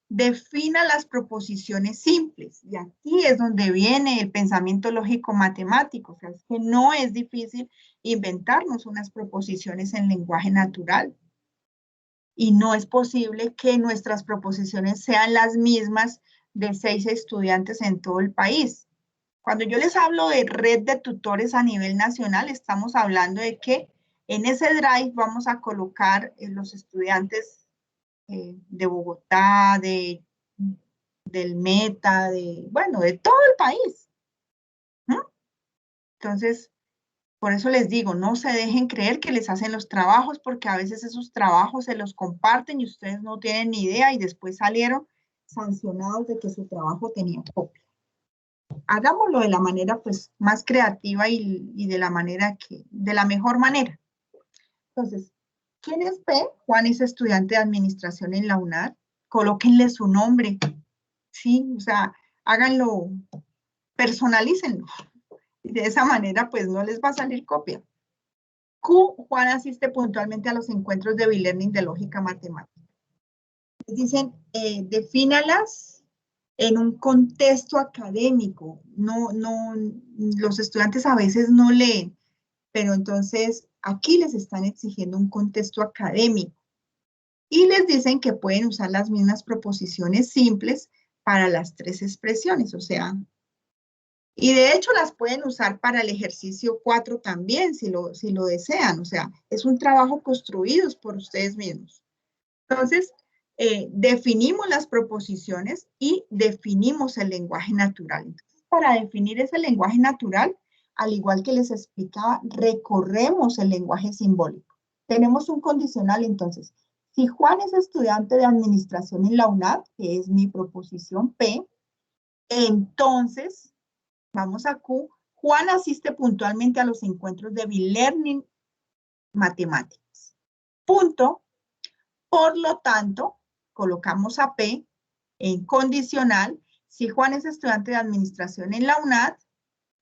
Defina las proposiciones simples. Y aquí es donde viene el pensamiento lógico matemático. O sea, es que no es difícil inventarnos unas proposiciones en lenguaje natural. Y no es posible que nuestras proposiciones sean las mismas de 6 estudiantes en todo el país. Cuando yo les hablo de red de tutores a nivel nacional, estamos hablando de que en ese drive vamos a colocar los estudiantes de Bogotá, del Meta, bueno, de todo el país. ¿No? Entonces, por eso les digo, no se dejen creer que les hacen los trabajos, porque a veces esos trabajos se los comparten y ustedes no tienen ni idea y después salieron sancionados de que su trabajo tenía copia. Hagámoslo de la manera pues más creativa y de la mejor manera. Entonces, ¿quién es P? Juan es estudiante de administración en la UNAD. Colóquenle su nombre, ¿sí? O sea, háganlo, personalícenlo. Y de esa manera pues no les va a salir copia. Q, Juan asiste puntualmente a los encuentros de B-Learning de lógica matemática. Les dicen, defínalas en un contexto académico. Los estudiantes a veces no leen, pero entonces aquí les están exigiendo un contexto académico. Y les dicen que pueden usar las mismas proposiciones simples para las 3 expresiones, o sea, y de hecho las pueden usar para el ejercicio 4 también, si lo desean, o sea, es un trabajo construido por ustedes mismos. Entonces, definimos las proposiciones y definimos el lenguaje natural. Entonces, para definir ese lenguaje natural, al igual que les explicaba, recorremos el lenguaje simbólico. Tenemos un condicional, entonces, si Juan es estudiante de administración en la UNAD, que es mi proposición P, entonces, vamos a Q, Juan asiste puntualmente a los encuentros de B-Learning Matemáticas. Punto. Por lo tanto, colocamos a P en condicional. Si Juan es estudiante de administración en la UNAD,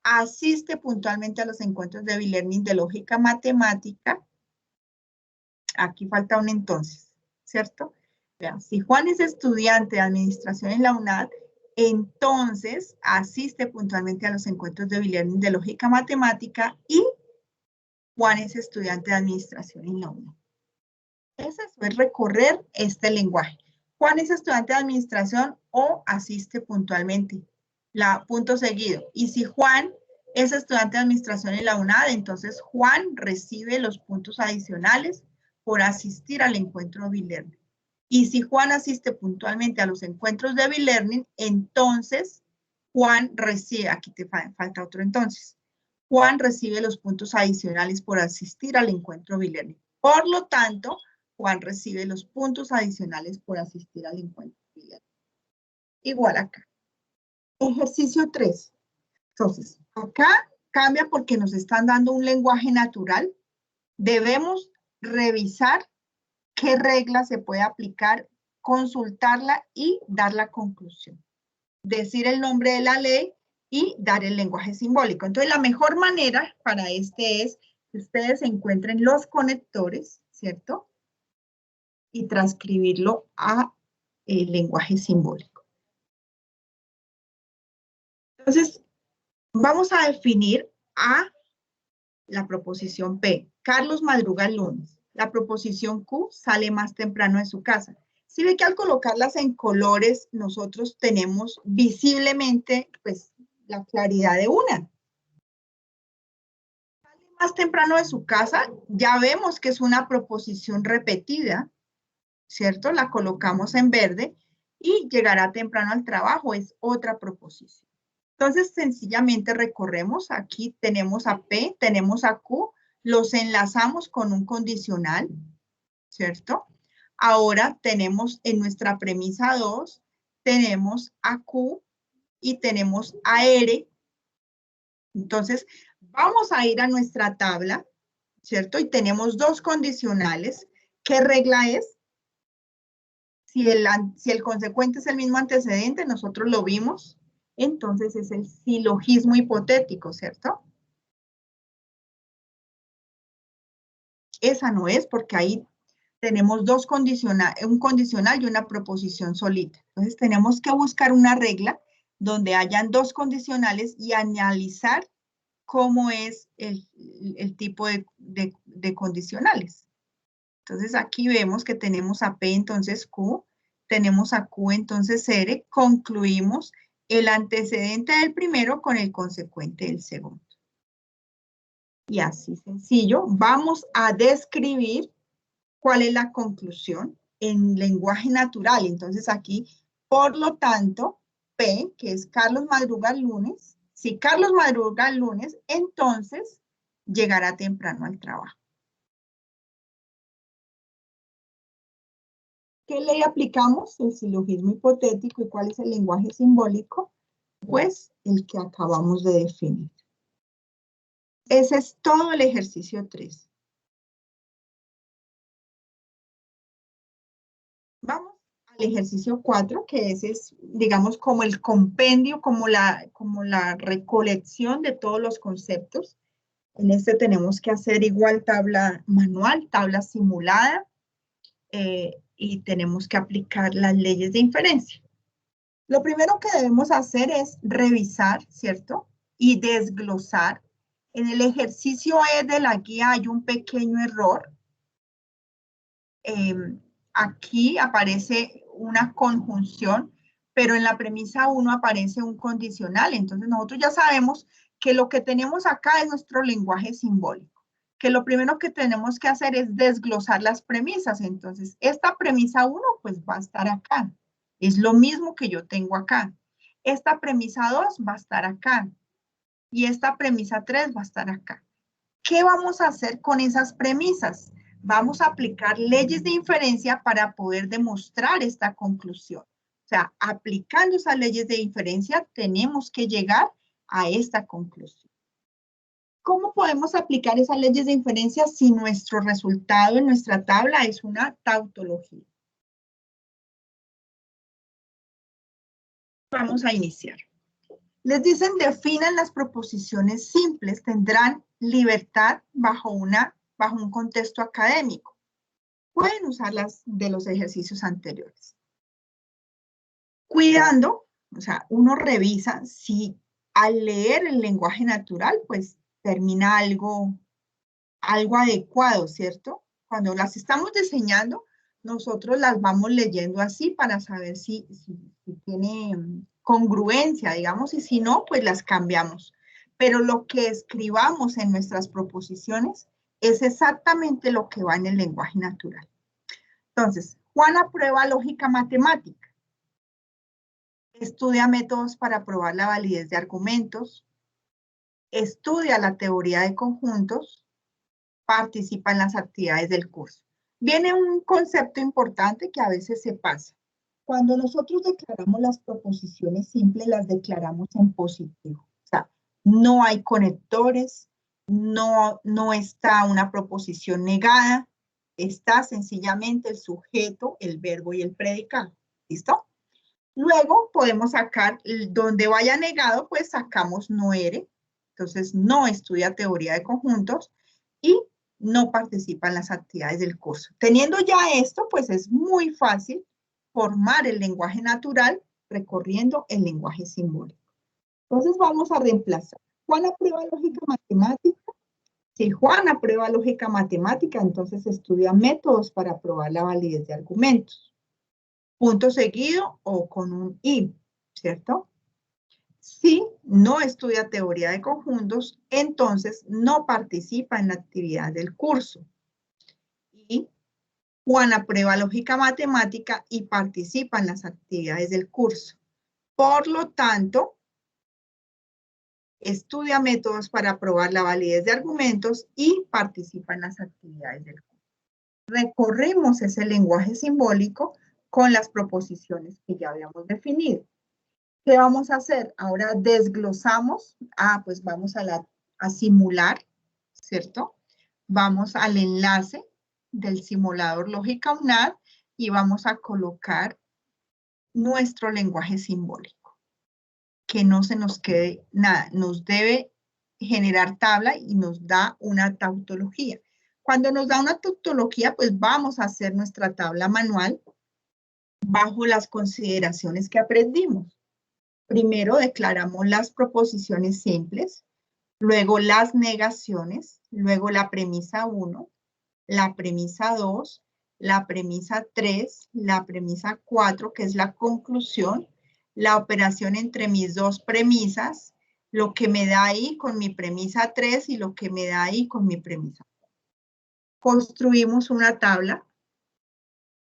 asiste puntualmente a los encuentros de B-Learning de lógica matemática. Aquí falta un entonces, ¿cierto? Vean, si Juan es estudiante de administración en la UNAD, entonces asiste puntualmente a los encuentros de B-Learning de lógica matemática y Juan es estudiante de administración en la UNAD. Eso es recorrer este lenguaje. Juan es estudiante de administración o asiste puntualmente. Punto seguido. Y si Juan Es estudiante de administración en la UNAD, entonces Juan recibe los puntos adicionales por asistir al encuentro de e-learning. Y si Juan asiste puntualmente a los encuentros de e-learning, entonces Juan recibe, aquí te falta otro entonces, Juan recibe los puntos adicionales por asistir al encuentro de e-learning. Por lo tanto, Juan recibe los puntos adicionales por asistir al encuentro de e-learning. Igual acá. Ejercicio 3. Entonces, acá cambia porque nos están dando un lenguaje natural. Debemos revisar qué regla se puede aplicar, consultarla y dar la conclusión. Decir el nombre de la ley y dar el lenguaje simbólico. Entonces, la mejor manera para este es que ustedes encuentren los conectores, ¿cierto? Y transcribirlo a el lenguaje simbólico. Entonces, vamos a definir a la proposición P. Carlos madruga el lunes. La proposición Q sale más temprano de su casa. Si ve que al colocarlas en colores, nosotros tenemos visiblemente, pues, la claridad de una. Sale más temprano de su casa, ya vemos que es una proposición repetida, ¿cierto? La colocamos en verde y llegará temprano al trabajo, es otra proposición. Entonces, sencillamente recorremos, aquí tenemos a P, tenemos a Q, los enlazamos con un condicional, ¿cierto? Ahora tenemos en nuestra premisa 2, tenemos a Q y tenemos a R. Entonces, vamos a ir a nuestra tabla, ¿cierto? Y tenemos dos condicionales. ¿Qué regla es? Si el consecuente es el mismo antecedente, nosotros lo vimos, entonces es el silogismo hipotético, ¿cierto? Esa no es porque ahí tenemos un condicional y una proposición solita. Entonces tenemos que buscar una regla donde hayan dos condicionales y analizar cómo es el tipo de condicionales. Entonces aquí vemos que tenemos a P, entonces Q, tenemos a Q, entonces R, concluimos el antecedente del primero con el consecuente del segundo. Y así sencillo, vamos a describir cuál es la conclusión en lenguaje natural. Entonces aquí, por lo tanto, P, que es Carlos madruga el lunes, si Carlos madruga el lunes, entonces llegará temprano al trabajo. ¿Qué ley aplicamos? El silogismo hipotético. ¿Y cuál es el lenguaje simbólico? Pues el que acabamos de definir. Ese es todo el ejercicio 3. Vamos al ejercicio 4, que ese es, digamos, como el compendio, como la recolección de todos los conceptos. En este tenemos que hacer igual tabla manual, tabla simulada, y tenemos que aplicar las leyes de inferencia. Lo primero que debemos hacer es revisar, ¿cierto? Y desglosar. En el ejercicio E de la guía hay un pequeño error. Aquí aparece una conjunción, pero en la premisa 1 aparece un condicional. Entonces nosotros ya sabemos que lo que tenemos acá es nuestro lenguaje simbólico, que lo primero que tenemos que hacer es desglosar las premisas. Entonces esta premisa 1 pues va a estar acá. Es lo mismo que yo tengo acá. Esta premisa 2 va a estar acá. Y esta premisa 3 va a estar acá. ¿Qué vamos a hacer con esas premisas? Vamos a aplicar leyes de inferencia para poder demostrar esta conclusión. O sea, aplicando esas leyes de inferencia, tenemos que llegar a esta conclusión. ¿Cómo podemos aplicar esas leyes de inferencia si nuestro resultado en nuestra tabla es una tautología? Vamos a iniciar. Les dicen, definan las proposiciones simples, tendrán libertad bajo un contexto académico. Pueden usarlas de los ejercicios anteriores. Cuidando, o sea, uno revisa si al leer el lenguaje natural, pues termina algo adecuado, ¿cierto? Cuando las estamos diseñando, nosotros las vamos leyendo así para saber si tiene congruencia, digamos, y si no, pues las cambiamos. pero lo que escribamos en nuestras proposiciones es exactamente lo que va en el lenguaje natural. Entonces, Juan aprueba lógica matemática. Estudia métodos para probar la validez de argumentos. Estudia la teoría de conjuntos. Participa en las actividades del curso. Viene un concepto importante que a veces se pasa. Cuando nosotros declaramos las proposiciones simples, las declaramos en positivo. O sea, no hay conectores, no está una proposición negada, está sencillamente el sujeto, el verbo y el predicado. ¿Listo? Luego podemos sacar, donde vaya negado, pues sacamos no eres. Entonces, no estudia teoría de conjuntos y no participa en las actividades del curso. Teniendo ya esto, pues es muy fácil formar el lenguaje natural recorriendo el lenguaje simbólico. Entonces vamos a reemplazar. Juan aprueba lógica matemática. Si Juan aprueba lógica matemática, entonces estudia métodos para probar la validez de argumentos. Punto seguido o con un i, ¿cierto? Si no estudia teoría de conjuntos, entonces no participa en la actividad del curso. Y Juan aprueba lógica matemática y participa en las actividades del curso. Por lo tanto, estudia métodos para probar la validez de argumentos y participa en las actividades del curso. Recorrimos ese lenguaje simbólico con las proposiciones que ya habíamos definido. ¿Qué vamos a hacer? Ahora desglosamos. Pues vamos a simular, ¿cierto? Vamos al enlace del simulador Lógica UNAD y vamos a colocar nuestro lenguaje simbólico. Que no se nos quede nada. Nos debe generar tabla y nos da una tautología. Cuando nos da una tautología, pues vamos a hacer nuestra tabla manual bajo las consideraciones que aprendimos. Primero declaramos las proposiciones simples, luego las negaciones, luego la premisa 1, la premisa 2, la premisa 3, la premisa 4, que es la conclusión, la operación entre mis dos premisas, lo que me da ahí con mi premisa 3 y lo que me da ahí con mi premisa 4. Construimos una tabla,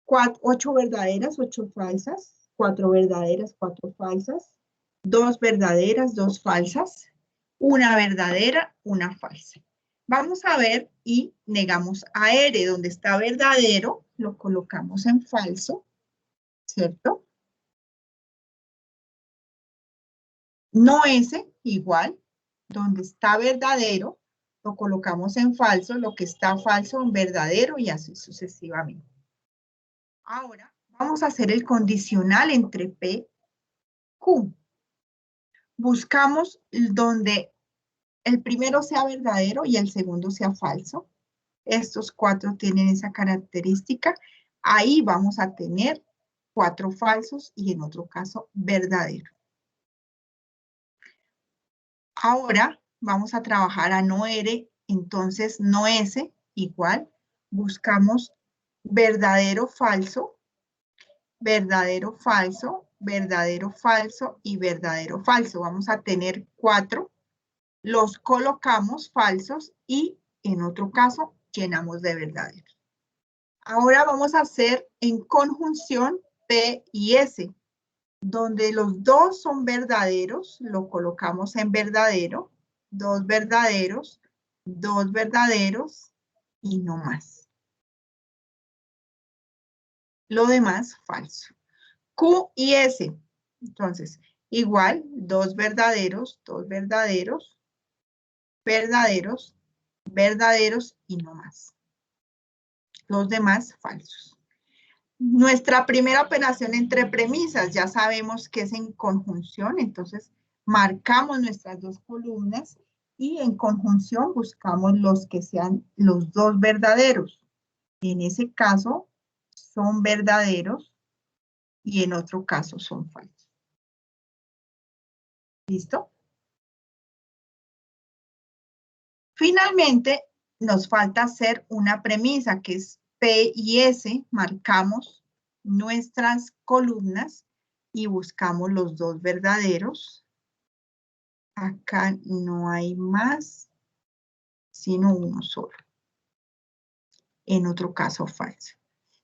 8 verdaderas, 8 falsas, 4 verdaderas, 4 falsas, 2 verdaderas, 2 falsas, una verdadera, una falsa. Vamos a ver y negamos a R, donde está verdadero, lo colocamos en falso, ¿cierto? No S, igual, donde está verdadero, lo colocamos en falso, lo que está falso en verdadero y así sucesivamente. Ahora vamos a hacer el condicional entre P y Q. Buscamos donde el primero sea verdadero y el segundo sea falso. Estos 4 tienen esa característica. Ahí vamos a tener 4 falsos y en otro caso verdadero. Ahora vamos a trabajar a no R, entonces no S, igual. Buscamos verdadero, falso, verdadero, falso, verdadero, falso y verdadero, falso. Vamos a tener 4. Los colocamos falsos y en otro caso llenamos de verdaderos. Ahora vamos a hacer en conjunción P y S. Donde los dos son verdaderos, lo colocamos en verdadero, 2 verdaderos y no más. Lo demás, falso. Q y S. Entonces, igual, 2 verdaderos, verdaderos y no más. Los demás, falsos. Nuestra primera operación entre premisas, ya sabemos que es en conjunción, entonces marcamos nuestras dos columnas y en conjunción buscamos los que sean los dos verdaderos. En ese caso son verdaderos y en otro caso son falsos. ¿Listo? Finalmente, nos falta hacer una premisa que es P y S, marcamos nuestras columnas y buscamos los dos verdaderos Acá no hay más, sino uno solo. En otro caso, falso.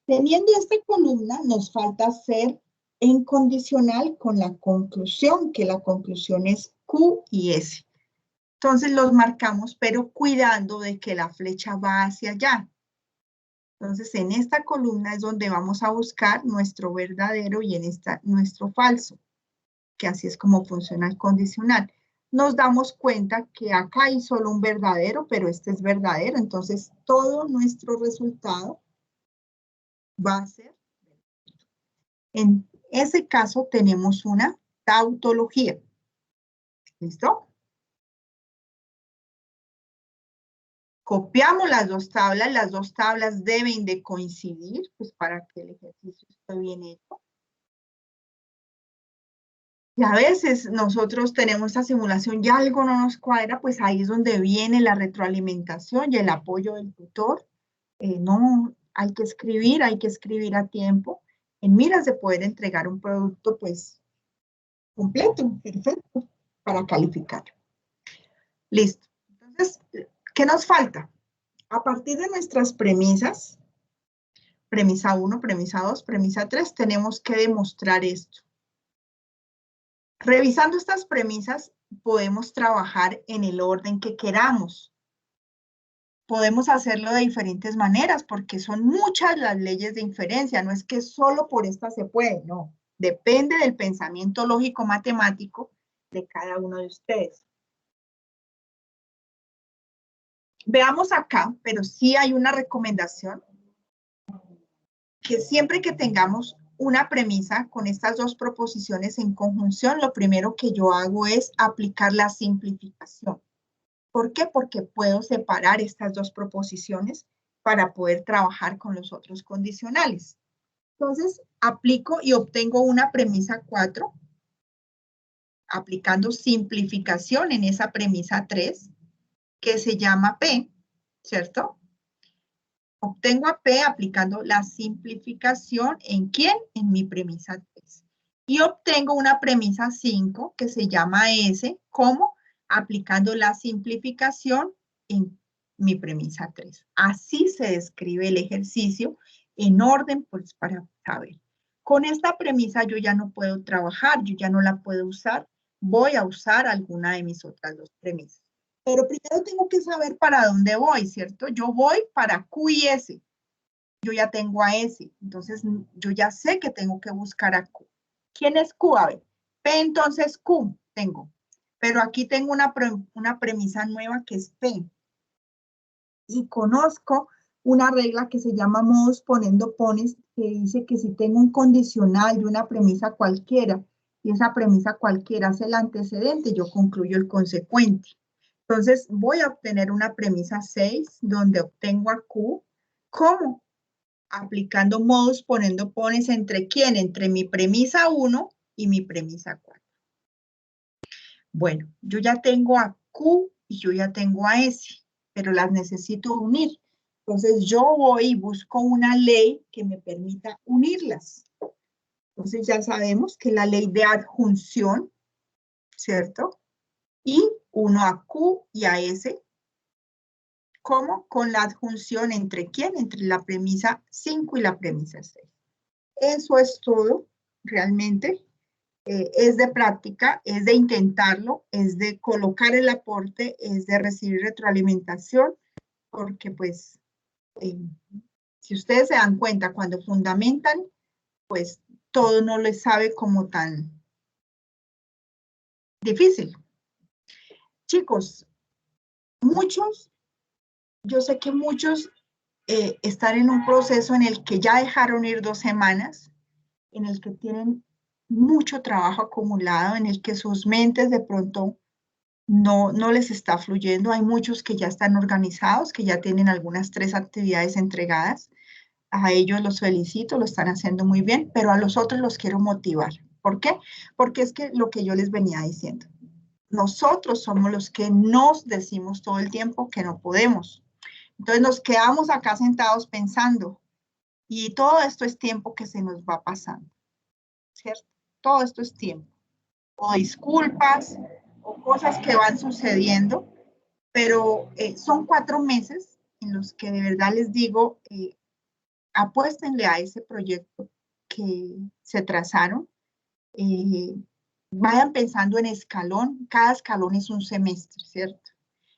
Teniendo esta columna, nos falta hacer en condicional con la conclusión, que la conclusión es Q y S. Entonces los marcamos, pero cuidando de que la flecha va hacia allá. Entonces en esta columna es donde vamos a buscar nuestro verdadero y en esta nuestro falso, que así es como funciona el condicional. Nos damos cuenta que acá hay solo un verdadero, pero este es verdadero, entonces todo nuestro resultado va a ser. En ese caso tenemos una tautología. ¿Listo? Copiamos las dos tablas deben de coincidir, pues para que el ejercicio esté bien hecho. Y a veces nosotros tenemos esta simulación y algo no nos cuadra, pues ahí es donde viene la retroalimentación y el apoyo del tutor. No, hay que escribir a tiempo, en miras de poder entregar un producto pues completo, perfecto, para calificar. Listo. Entonces, ¿qué nos falta? A partir de nuestras premisas, premisa 1, premisa 2, premisa 3, tenemos que demostrar esto. Revisando estas premisas, podemos trabajar en el orden que queramos. Podemos hacerlo de diferentes maneras porque son muchas las leyes de inferencia. No es que solo por esta se puede, no. Depende del pensamiento lógico matemático de cada uno de ustedes. Veamos acá, pero sí hay una recomendación que siempre que tengamos una premisa con estas dos proposiciones en conjunción, lo primero que yo hago es aplicar la simplificación. ¿Por qué? Porque puedo separar estas dos proposiciones para poder trabajar con los otros condicionales. Entonces, aplico y obtengo una premisa 4, aplicando simplificación en esa premisa 3, que se llama P, ¿cierto? Obtengo a P aplicando la simplificación ¿en quién? En mi premisa 3. Y obtengo una premisa 5 que se llama S, ¿cómo? Aplicando la simplificación en mi premisa 3. Así se describe el ejercicio en orden pues, para saber. Con esta premisa yo ya no puedo trabajar, yo ya no la puedo usar. Voy a usar alguna de mis otras dos premisas. Pero primero tengo que saber para dónde voy, ¿cierto? Yo voy para Q y S. Yo ya tengo a S. Entonces, yo ya sé que tengo que buscar a Q. ¿Quién es Q? A ver. P, entonces Q tengo. Pero aquí tengo una premisa nueva que es P. Y conozco una regla que se llama modos ponendo pones, que dice que si tengo un condicional y una premisa cualquiera, y esa premisa cualquiera es el antecedente, yo concluyo el consecuente. Entonces, voy a obtener una premisa 6, donde obtengo a Q. ¿Cómo? Aplicando modos, poniendo pones entre quién, entre mi premisa 1 y mi premisa 4. Bueno, yo ya tengo a Q y yo ya tengo a S, pero las necesito unir. Entonces yo voy y busco una ley que me permita unirlas. Entonces ya sabemos que la ley de adjunción, ¿cierto? Y uno a Q y a S. ¿Cómo? Con la adjunción entre quién, entre la premisa 5 y la premisa 6. Eso es todo, realmente. Es de práctica, es de intentarlo, es de colocar el aporte, es de recibir retroalimentación, porque pues, si ustedes se dan cuenta, cuando fundamentan, pues todo no les sabe como tan difícil. Chicos, yo sé que muchos están en un proceso en el que ya dejaron ir 2 semanas, en el que tienen mucho trabajo acumulado, en el que sus mentes de pronto no les está fluyendo. Hay muchos que ya están organizados, que ya tienen algunas 3 actividades entregadas. A ellos los felicito, lo están haciendo muy bien, pero a los otros los quiero motivar. ¿Por qué? Porque es que lo que yo les venía diciendo, nosotros somos los que nos decimos todo el tiempo que no podemos. Entonces nos quedamos acá sentados pensando y todo esto es tiempo que se nos va pasando, ¿cierto? Todo esto es tiempo. O disculpas, o cosas que van sucediendo, pero son 4 meses en los que de verdad les digo, apuéstenle a ese proyecto que se trazaron. Vayan pensando en escalón, cada escalón es un semestre, ¿cierto?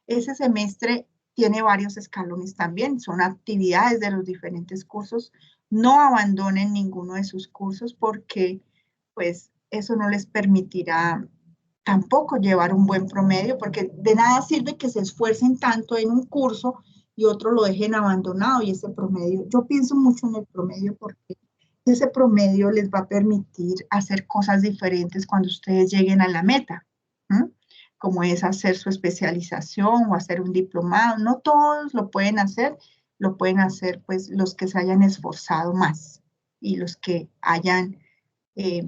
Ese semestre tiene varios escalones también, son actividades de los diferentes cursos. No abandonen ninguno de sus cursos porque pues eso no les permitirá tampoco llevar un buen promedio, porque de nada sirve que se esfuercen tanto en un curso y otro lo dejen abandonado y ese promedio, yo pienso mucho en el promedio porque ese promedio les va a permitir hacer cosas diferentes cuando ustedes lleguen a la meta, ¿m? Como es hacer su especialización o hacer un diplomado. No todos lo pueden hacer pues los que se hayan esforzado más y los que hayan eh,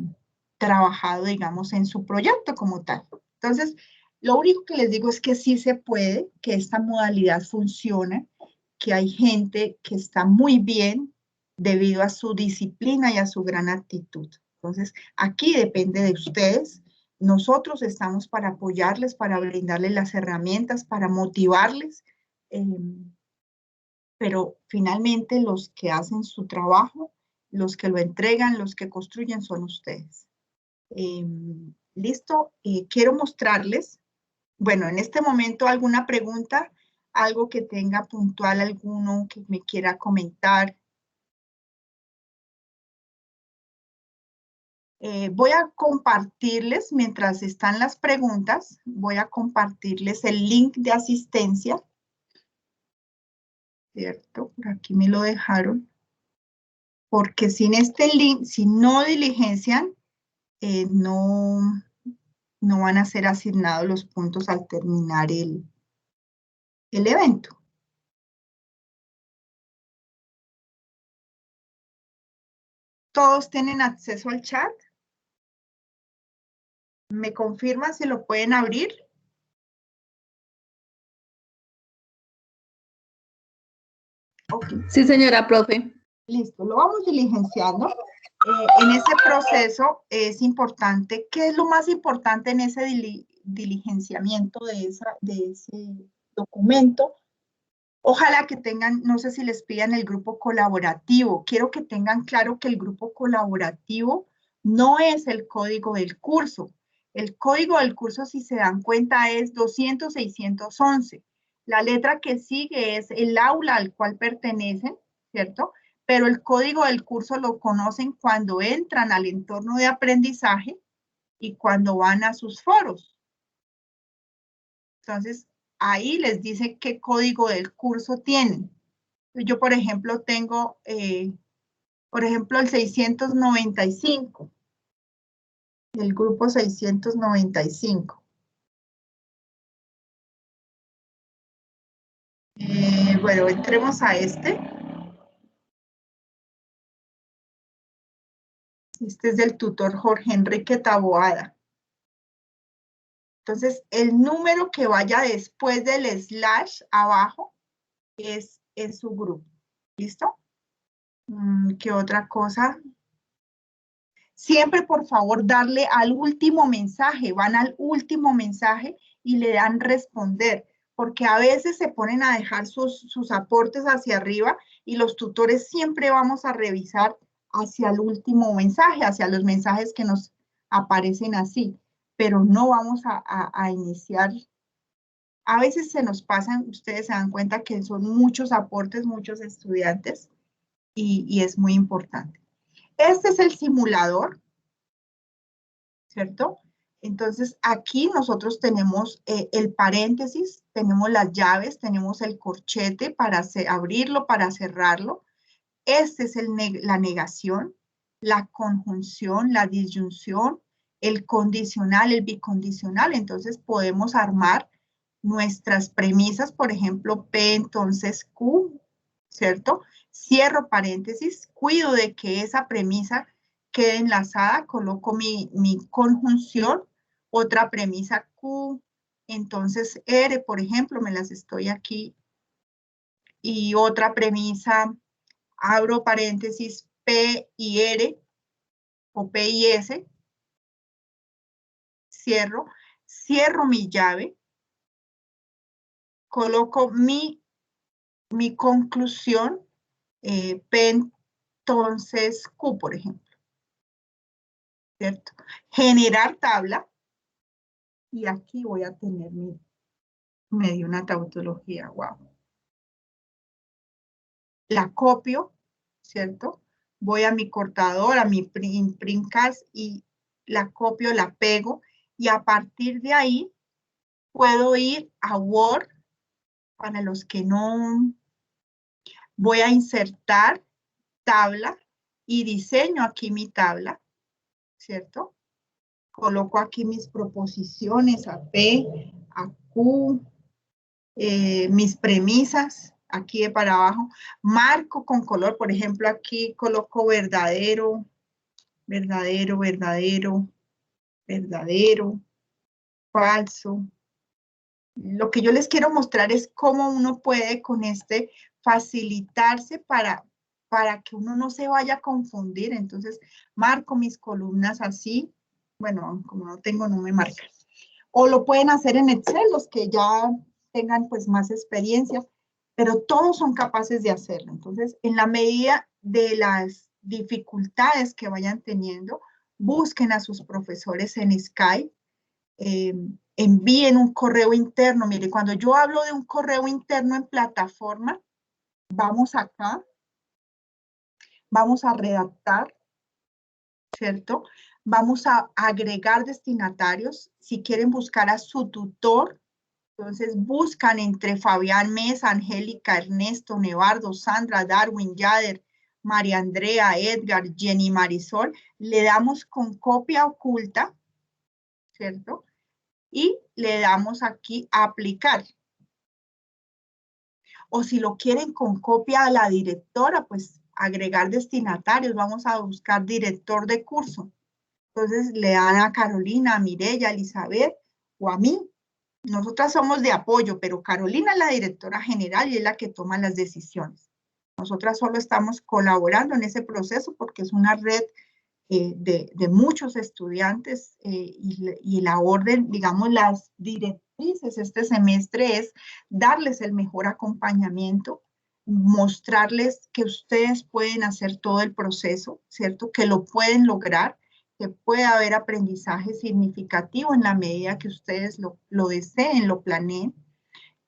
trabajado, digamos, en su proyecto como tal. Entonces, lo único que les digo es que sí se puede, que esta modalidad funciona, que hay gente que está muy bien debido a su disciplina y a su gran actitud. Entonces, aquí depende de ustedes. Nosotros estamos para apoyarles, para brindarles las herramientas, para motivarles, eh, pero finalmente los que hacen su trabajo, los que lo entregan, los que construyen son ustedes. Listo, quiero mostrarles, bueno, en este momento alguna pregunta, algo que tenga puntual, alguno que me quiera comentar. Voy a compartirles, mientras están las preguntas, voy a compartirles el link de asistencia, ¿cierto? Por aquí me lo dejaron, porque sin este link, si no diligencian, no, no van a ser asignados los puntos al terminar el evento. ¿Todos tienen acceso al chat? ¿Me confirman si lo pueden abrir? Okay. Sí, señora profe. Listo, lo vamos diligenciando. En ese proceso es importante, ¿qué es lo más importante en ese diligenciamiento de ese documento? Ojalá que tengan, no sé si les pidan el grupo colaborativo. Quiero que tengan claro que el grupo colaborativo no es el código del curso. El código del curso, si se dan cuenta, es 200-611. La letra que sigue es el aula al cual pertenecen, ¿cierto? Pero el código del curso lo conocen cuando entran al entorno de aprendizaje y cuando van a sus foros. Entonces, ahí les dice qué código del curso tienen. Yo, por ejemplo, tengo, por ejemplo, el 695, el grupo 695. Bueno, entremos a este. Este es del tutor Jorge Enrique Taboada. Entonces, el número que vaya después del slash abajo es en su grupo. ¿Listo? ¿Qué otra cosa? Siempre, por favor, darle al último mensaje. Van al último mensaje y le dan responder, porque a veces se ponen a dejar sus aportes hacia arriba y los tutores siempre vamos a revisar hacia el último mensaje, hacia los mensajes que nos aparecen así, pero no vamos a iniciar. A veces se nos pasan, ustedes se dan cuenta que son muchos aportes, muchos estudiantes y es muy importante. Este es el simulador, ¿cierto? Entonces, aquí nosotros tenemos el paréntesis, tenemos las llaves, tenemos el corchete para abrirlo, para cerrarlo. Este es la negación, la conjunción, la disyunción, el condicional, el bicondicional. Entonces, podemos armar nuestras premisas, por ejemplo, P, entonces Q, ¿cierto? Cierro paréntesis, cuido de que esa premisa quede enlazada, coloco mi conjunción, otra premisa Q, entonces R, por ejemplo, me las estoy aquí, y otra premisa, abro paréntesis, P y R, o P y S, cierro cierro mi llave, coloco mi conclusión, P entonces Q, por ejemplo, ¿cierto? Generar tabla, y aquí voy a tener me dio una tautología, wow. La copio, ¿cierto? Voy a mi cortador, a mi printcast y la copio, la pego, y a partir de ahí puedo ir a Word. Para los que no, voy a insertar tabla y diseño aquí mi tabla, ¿cierto? Coloco aquí mis proposiciones a P, a Q, mis premisas, aquí de para abajo. Marco con color, por ejemplo, aquí coloco verdadero, verdadero, verdadero, verdadero, falso. Lo que yo les quiero mostrar es cómo uno puede con facilitarse para que uno no se vaya a confundir. Entonces, marco mis columnas así. Bueno, como no tengo, no me marca. O lo pueden hacer en Excel, los que ya tengan pues más experiencia, pero todos son capaces de hacerlo. Entonces, en la medida de las dificultades que vayan teniendo, busquen a sus profesores en Skype, envíen un correo interno. Mire, cuando yo hablo de un correo interno en plataforma, vamos acá, vamos a redactar, ¿cierto? Vamos a agregar destinatarios. Si quieren buscar a su tutor, entonces buscan entre Fabián Mesa, Angélica, Ernesto, Nevardo, Sandra, Darwin, Yader, María Andrea, Edgar, Jenny Marisol, le damos con copia oculta, ¿cierto? Y le damos aquí a aplicar. O si lo quieren con copia a la directora, pues agregar destinatarios. Vamos a buscar director de curso. Entonces le dan a Carolina, a Mireya, a Elizabeth o a mí. Nosotras somos de apoyo, pero Carolina es la directora general y es la que toma las decisiones. Nosotras solo estamos colaborando en ese proceso porque es una red de muchos estudiantes y la orden, digamos, las directrices este semestre es darles el mejor acompañamiento, mostrarles que ustedes pueden hacer todo el proceso, ¿cierto? Que lo pueden lograr, que puede haber aprendizaje significativo en la medida que ustedes lo deseen, lo planeen.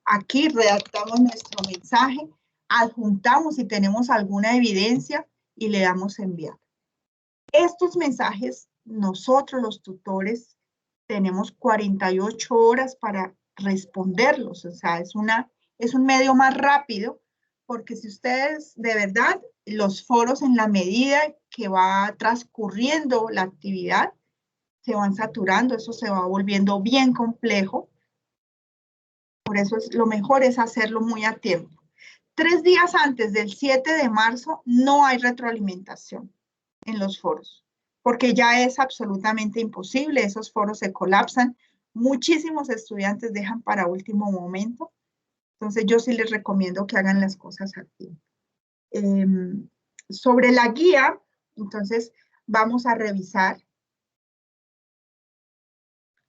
Aquí redactamos nuestro mensaje, adjuntamos si tenemos alguna evidencia y le damos enviar. Estos mensajes, nosotros los tutores tenemos 48 horas para responderlos. O sea, es un medio más rápido, porque si ustedes de verdad, los foros en la medida que va transcurriendo la actividad, se van saturando, eso se va volviendo bien complejo. Por eso lo mejor es hacerlo muy a tiempo. 3 días antes del 7 de marzo no hay retroalimentación en los foros, porque ya es absolutamente imposible, esos foros se colapsan, muchísimos estudiantes dejan para último momento, entonces yo sí les recomiendo que hagan las cosas a tiempo. Sobre la guía, entonces vamos a revisar.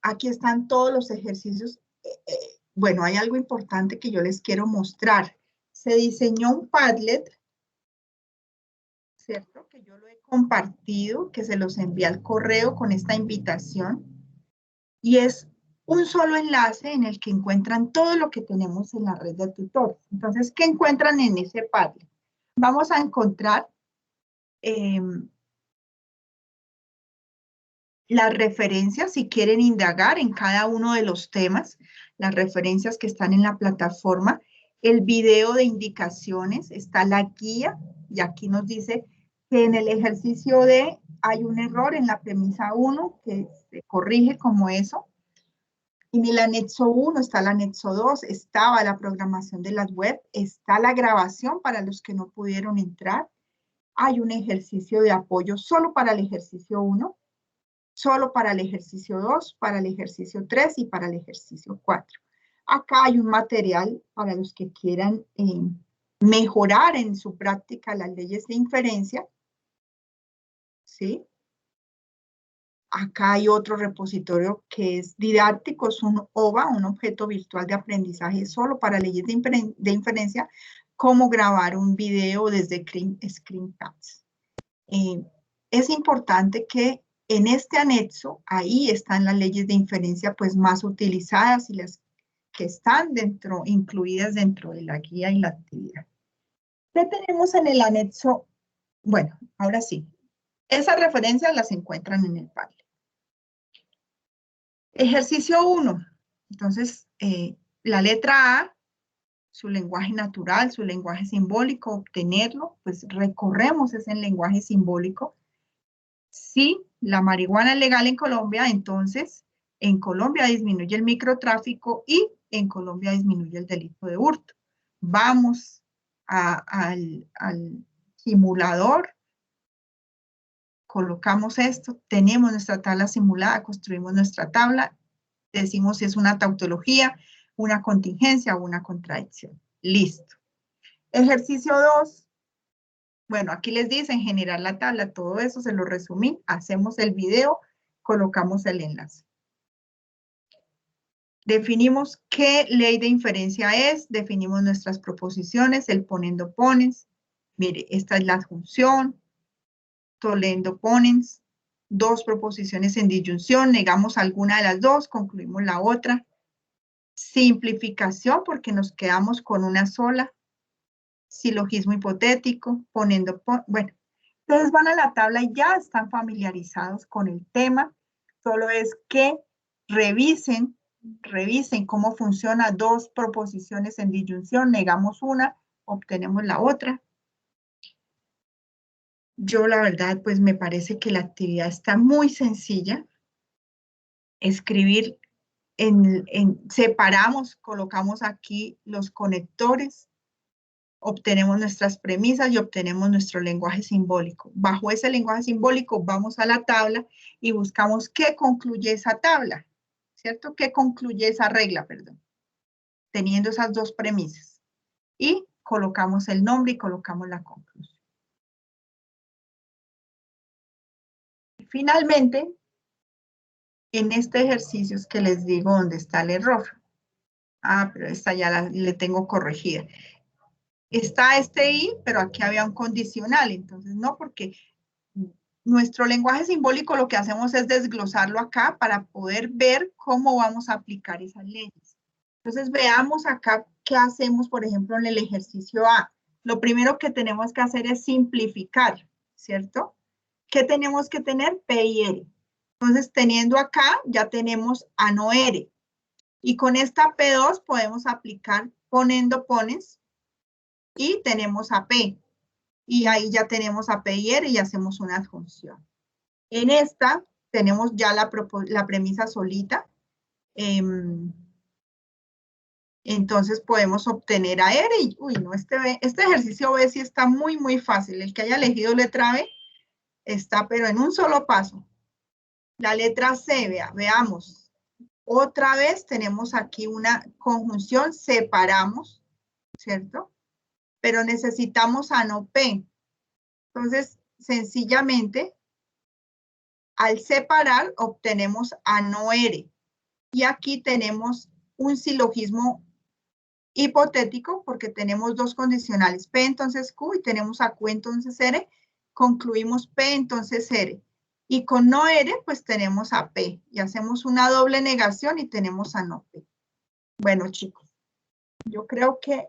Aquí están todos los ejercicios. Bueno, hay algo importante que yo les quiero mostrar. Se diseñó un Padlet, ¿cierto? Que yo lo he compartido, que se los envía al correo con esta invitación. Y es un solo enlace en el que encuentran todo lo que tenemos en la red de tutores. Entonces, ¿qué encuentran en ese Padlet? Vamos a encontrar las referencias, si quieren indagar en cada uno de los temas, las referencias que están en la plataforma, el video de indicaciones, está la guía, y aquí nos dice que en el ejercicio D hay un error en la premisa 1 que se corrige como eso. En el anexo 1 está el anexo 2, estaba la programación de las web, está la grabación para los que no pudieron entrar. Hay un ejercicio de apoyo solo para el ejercicio 1, solo para el ejercicio 2, para el ejercicio 3 y para el ejercicio 4. Acá hay un material para los que quieran mejorar en su práctica las leyes de inferencia. ¿Sí? Acá hay otro repositorio que es didáctico, es un OVA, un objeto virtual de aprendizaje solo para leyes de inferencia, cómo grabar un video desde screencasts. Es importante que en este anexo, ahí están las leyes de inferencia pues más utilizadas y las que están incluidas dentro de la guía y la actividad. ¿Qué tenemos en el anexo? Bueno, ahora sí, esas referencias las encuentran en el Padlet. Ejercicio 1. Entonces, la letra A, su lenguaje natural, su lenguaje simbólico, obtenerlo, pues recorremos ese lenguaje simbólico. Si la marihuana es legal en Colombia, entonces en Colombia disminuye el microtráfico y en Colombia disminuye el delito de hurto. Vamos al simulador, colocamos esto, tenemos nuestra tabla simulada, construimos nuestra tabla, decimos si es una tautología, una contingencia o una contradicción. Listo. Ejercicio 2. Bueno, aquí les dicen generar la tabla, todo eso se lo resumí, hacemos el video, colocamos el enlace. Definimos qué ley de inferencia es, definimos nuestras proposiciones, el ponendo ponens. Mire, esta es la función, tolendo ponens, dos proposiciones en disyunción, negamos alguna de las dos, concluimos la otra. Simplificación, porque nos quedamos con una sola. Silogismo hipotético, bueno, ustedes van a la tabla y ya están familiarizados con el tema, solo es que revisen cómo funciona dos proposiciones en disyunción, negamos una, obtenemos la otra. Yo la verdad, pues me parece que la actividad está muy sencilla. Escribir, separamos, colocamos aquí los conectores, obtenemos nuestras premisas y obtenemos nuestro lenguaje simbólico. Bajo ese lenguaje simbólico vamos a la tabla y buscamos qué concluye esa tabla, ¿cierto? ¿Qué concluye esa regla, perdón? Teniendo esas dos premisas. Y colocamos el nombre y colocamos la conclusión. Finalmente, en este ejercicio es que les digo dónde está el error. Ah, pero esta ya le tengo corregida. Está este i, pero aquí había un condicional, entonces no, porque nuestro lenguaje simbólico lo que hacemos es desglosarlo acá para poder ver cómo vamos a aplicar esas leyes. Entonces veamos acá qué hacemos, por ejemplo, en el ejercicio A. Lo primero que tenemos que hacer es simplificar, ¿cierto? ¿Qué tenemos que tener? P y R. Entonces, teniendo acá, ya tenemos A no R. Y con esta P2 podemos aplicar poniendo pones y tenemos a P. Y ahí ya tenemos a P y R y hacemos una adjunción. En esta tenemos ya la premisa solita. Entonces podemos obtener a R y, uy, no, este ejercicio B sí está muy, muy fácil. El que haya elegido letra B está, pero en un solo paso. La letra C, veamos. Otra vez tenemos aquí una conjunción, separamos, ¿cierto? Pero necesitamos a no P. Entonces, sencillamente, al separar, obtenemos a no R. Y aquí tenemos un silogismo hipotético porque tenemos dos condicionales, P entonces Q y tenemos a Q entonces R. Concluimos P entonces R. Y con no R, pues tenemos a P. Y hacemos una doble negación y tenemos a no P. Bueno, chicos, yo creo que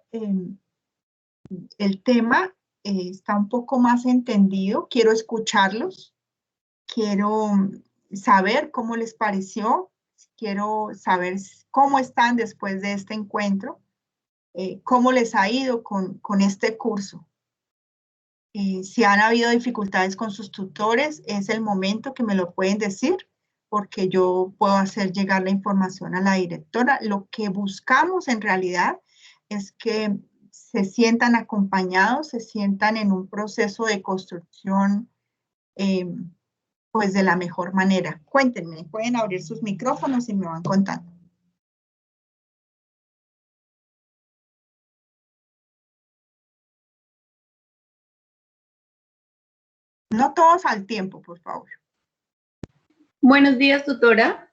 el tema está un poco más entendido. Quiero escucharlos. Quiero saber cómo les pareció. Quiero saber cómo están después de este encuentro. Cómo les ha ido con este curso. Si han habido dificultades con sus tutores, es el momento que me lo pueden decir, porque yo puedo hacer llegar la información a la directora. Lo que buscamos en realidad es que se sientan acompañados, se sientan en un proceso de construcción, pues de la mejor manera. Cuéntenme, pueden abrir sus micrófonos y me van contando. No todos al tiempo, por favor. Buenos días, tutora.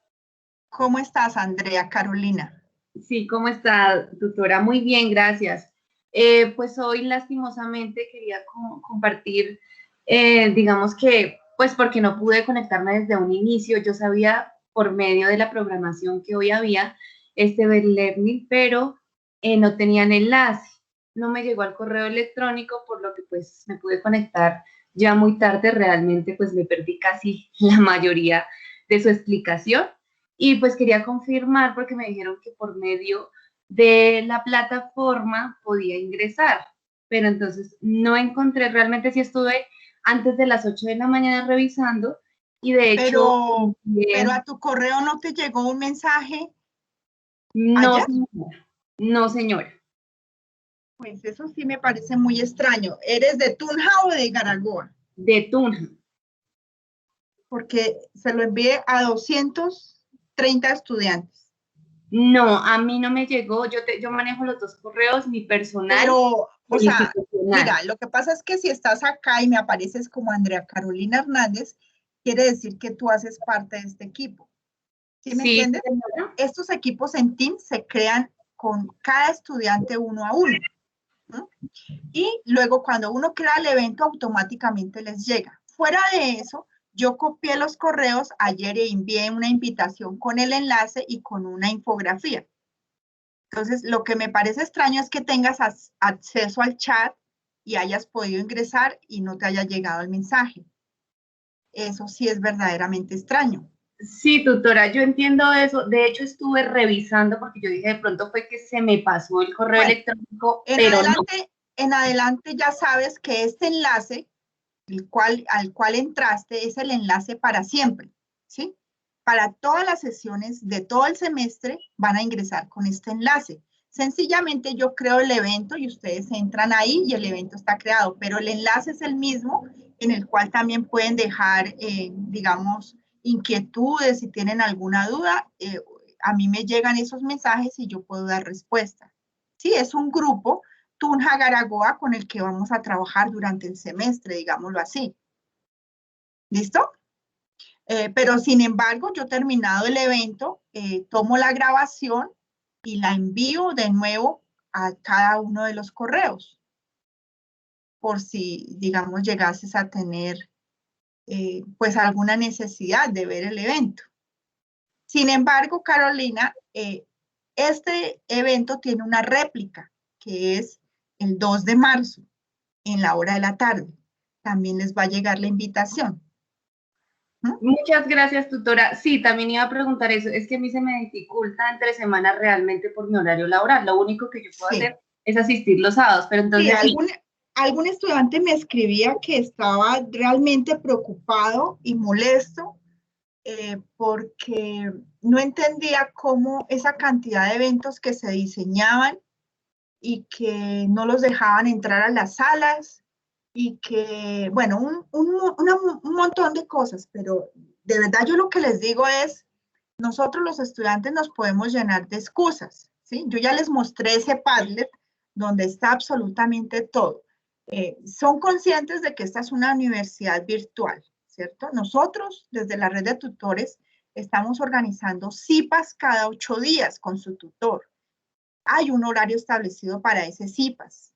¿Cómo estás, Andrea Carolina? Sí, ¿cómo está, tutora? Muy bien, gracias. Pues hoy lastimosamente quería compartir, digamos que, pues porque no pude conectarme desde un inicio, yo sabía por medio de la programación que hoy había este Learning, pero no tenían enlace, no me llegó al correo electrónico, por lo que pues me pude conectar ya muy tarde, realmente pues me perdí casi la mayoría de su explicación. Y pues quería confirmar porque me dijeron que por medio de la plataforma podía ingresar, pero entonces no encontré, realmente sí estuve antes de las 8 de la mañana revisando y de hecho... Pero a tu correo no te llegó un mensaje No, ayer. señora. No, señora. Pues eso sí me parece muy extraño. ¿Eres de Tunja o de Garagoa? De Tunja. Porque se lo envié a 230 estudiantes. No, a mí no me llegó. Yo manejo los dos correos, mi personal Pero, y o el sea, institucional. mira, lo que pasa es que si estás acá y me apareces como Andrea Carolina Hernández, quiere decir que tú haces parte de este equipo. ¿Sí me entiendes? Señora. Estos equipos en Teams se crean con cada estudiante uno a uno. ¿No? Y luego cuando uno crea el evento, automáticamente les llega. Fuera de eso, yo copié los correos ayer e envié una invitación con el enlace y con una infografía. Entonces, lo que me parece extraño es que tengas acceso al chat y hayas podido ingresar y no te haya llegado el mensaje. Eso sí es verdaderamente extraño. Sí, tutora, yo entiendo eso. De hecho, estuve revisando porque yo dije, de pronto fue que se me pasó el correo electrónico, pero no. En adelante ya sabes que este enlace al cual entraste es el enlace para siempre, ¿sí? Para todas las sesiones de todo el semestre van a ingresar con este enlace. Sencillamente yo creo el evento y ustedes entran ahí y el evento está creado, pero el enlace es el mismo en el cual también pueden dejar, digamos, inquietudes, si tienen alguna duda, a mí me llegan esos mensajes y yo puedo dar respuesta. Sí, es un grupo Tunja Garagoa con el que vamos a trabajar durante el semestre, digámoslo así. ¿Listo? Pero sin embargo, yo terminado el evento, tomo la grabación y la envío de nuevo a cada uno de los correos, por si, digamos, llegases a tener pues alguna necesidad de ver el evento. Sin embargo, Carolina, este evento tiene una réplica, que es el 2 de marzo, en la hora de la tarde. También les va a llegar la invitación. ¿Mm? Muchas gracias, tutora. Sí, también iba a preguntar eso. Es que a mí se me dificulta entre semanas realmente por mi horario laboral. Lo único que yo puedo hacer es asistir los sábados, pero entonces... Sí, algún estudiante me escribía que estaba realmente preocupado y molesto porque no entendía cómo esa cantidad de eventos que se diseñaban y que no los dejaban entrar a las salas y que, bueno, un montón de cosas, pero de verdad yo lo que les digo es, nosotros los estudiantes nos podemos llenar de excusas, ¿sí? Yo ya les mostré ese Padlet donde está absolutamente todo. Son conscientes de que esta es una universidad virtual, ¿cierto? Nosotros, desde la red de tutores, estamos organizando CIPAS cada 8 días con su tutor. Hay un horario establecido para ese CIPAS.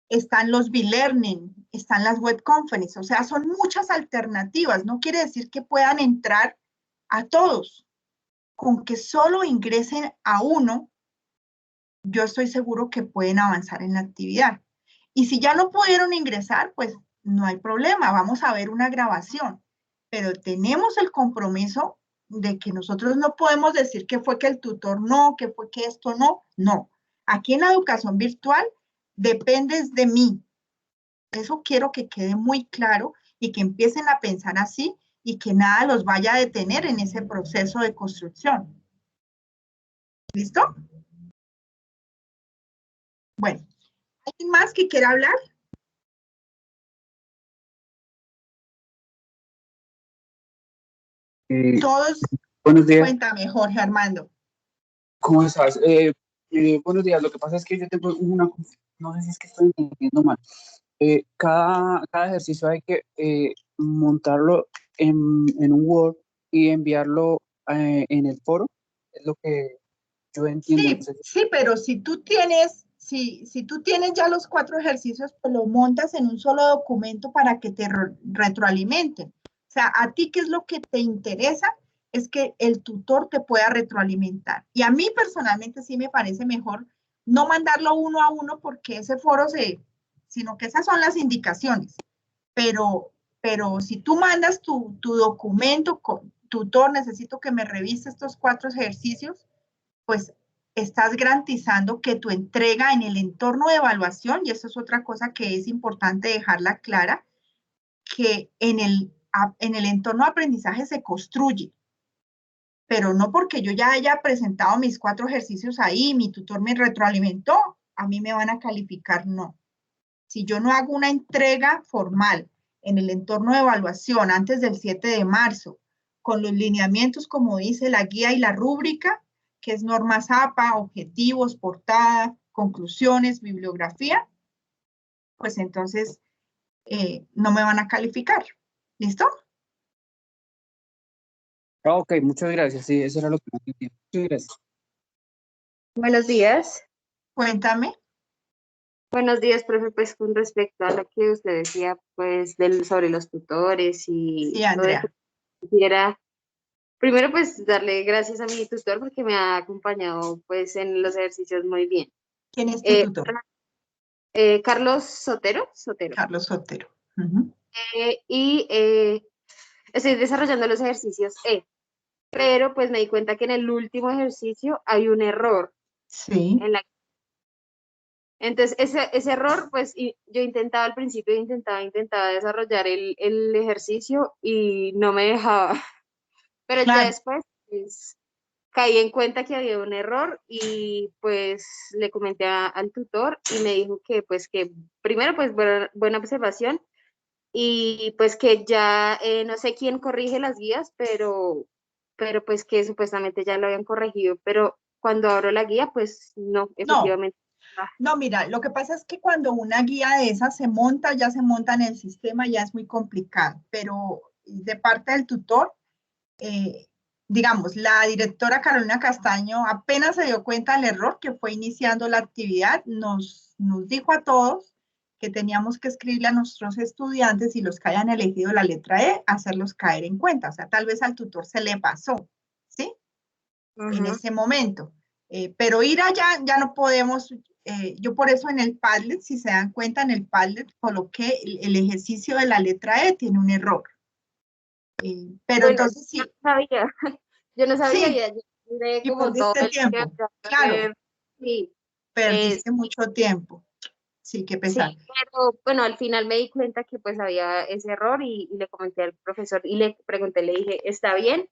Están los B-Learning, están las web conferences, o sea, son muchas alternativas. No quiere decir que puedan entrar a todos. Con que solo ingresen a uno, yo estoy seguro que pueden avanzar en la actividad. Y si ya no pudieron ingresar, pues no hay problema, vamos a ver una grabación. Pero tenemos el compromiso de que nosotros no podemos decir que fue que el tutor no, que fue que esto no, no. Aquí en la educación virtual dependes de mí. Eso quiero que quede muy claro y que empiecen a pensar así y que nada los vaya a detener en ese proceso de construcción. ¿Listo? Bueno, ¿alguien más que quiera hablar? Todos. Buenos días. Cuéntame, Jorge Armando. ¿Cómo estás? Buenos días. Lo que pasa es que yo tengo no sé si es que estoy entendiendo mal. Cada ejercicio hay que montarlo en un Word y enviarlo en el foro. Es lo que yo entiendo. Sí, No sé sí, pero si tú tienes, si tú tienes ya los 4 ejercicios, pues lo montas en un solo documento para que te retroalimenten. O sea, a ti qué es lo que te interesa es que el tutor te pueda retroalimentar. Y a mí personalmente sí me parece mejor no mandarlo uno a uno porque ese foro sino que esas son las indicaciones. Pero si tú mandas tu documento, tutor, necesito que me revise estos 4 ejercicios, pues estás garantizando que tu entrega en el entorno de evaluación, y eso es otra cosa que es importante dejarla clara, que en el entorno de aprendizaje se construye, pero no porque yo ya haya presentado mis 4 ejercicios ahí, mi tutor me retroalimentó, a mí me van a calificar, no. Si yo no hago una entrega formal en el entorno de evaluación antes del 7 de marzo, con los lineamientos, como dice la guía y la rúbrica, que es normas APA, objetivos, portada, conclusiones, bibliografía, pues entonces no me van a calificar. ¿Listo? Ok, muchas gracias. Sí, eso era lo que no entendía. Muchas gracias. Buenos días. Cuéntame. Buenos días, profe. Pues con respecto a lo que usted decía, pues sobre los tutores y Sí, todo eso, Andrea. quisiera primero pues darle gracias a mi tutor porque me ha acompañado pues en los ejercicios muy bien. ¿Quién es tu tutor? Carlos Sotero. Carlos Sotero. Uh-huh. Estoy desarrollando los ejercicios pero pues me di cuenta que en el último ejercicio hay un error Sí. en la. Entonces, ese error, pues yo intentaba al principio, intentaba desarrollar el ejercicio y no me dejaba. Pero ya Claro. después, pues, caí en cuenta que había un error y pues le comenté al tutor y me dijo que pues que primero pues buena observación y pues que ya no sé quién corrige las guías, pero pues que supuestamente ya lo habían corregido, pero cuando abro la guía, pues no, No, efectivamente. no, mira, lo que pasa es que cuando una guía de esas se monta, ya se monta en el sistema, ya es muy complicado, pero de parte del tutor, eh, digamos, la directora Carolina Castaño apenas se dio cuenta del error que fue iniciando la actividad, nos dijo a todos que teníamos que escribirle a nuestros estudiantes y los que hayan elegido la letra E, hacerlos caer en cuenta, o sea, tal vez al tutor se le pasó, ¿sí? En ese momento. Pero ir allá ya no podemos, yo por eso en el Padlet, si se dan cuenta, en el Padlet coloqué el ejercicio de la letra E, tiene un error. Pero Bueno, entonces sí, yo no sabía, yo no sabía, sí, ya yo duré y como todo perdiste el el día tiempo. Claro, sí, perdiste mucho tiempo. Sí, qué sí, pesar. pero bueno, al final me di cuenta que pues había ese error y le comenté al profesor y le pregunté, le dije, ¿está bien?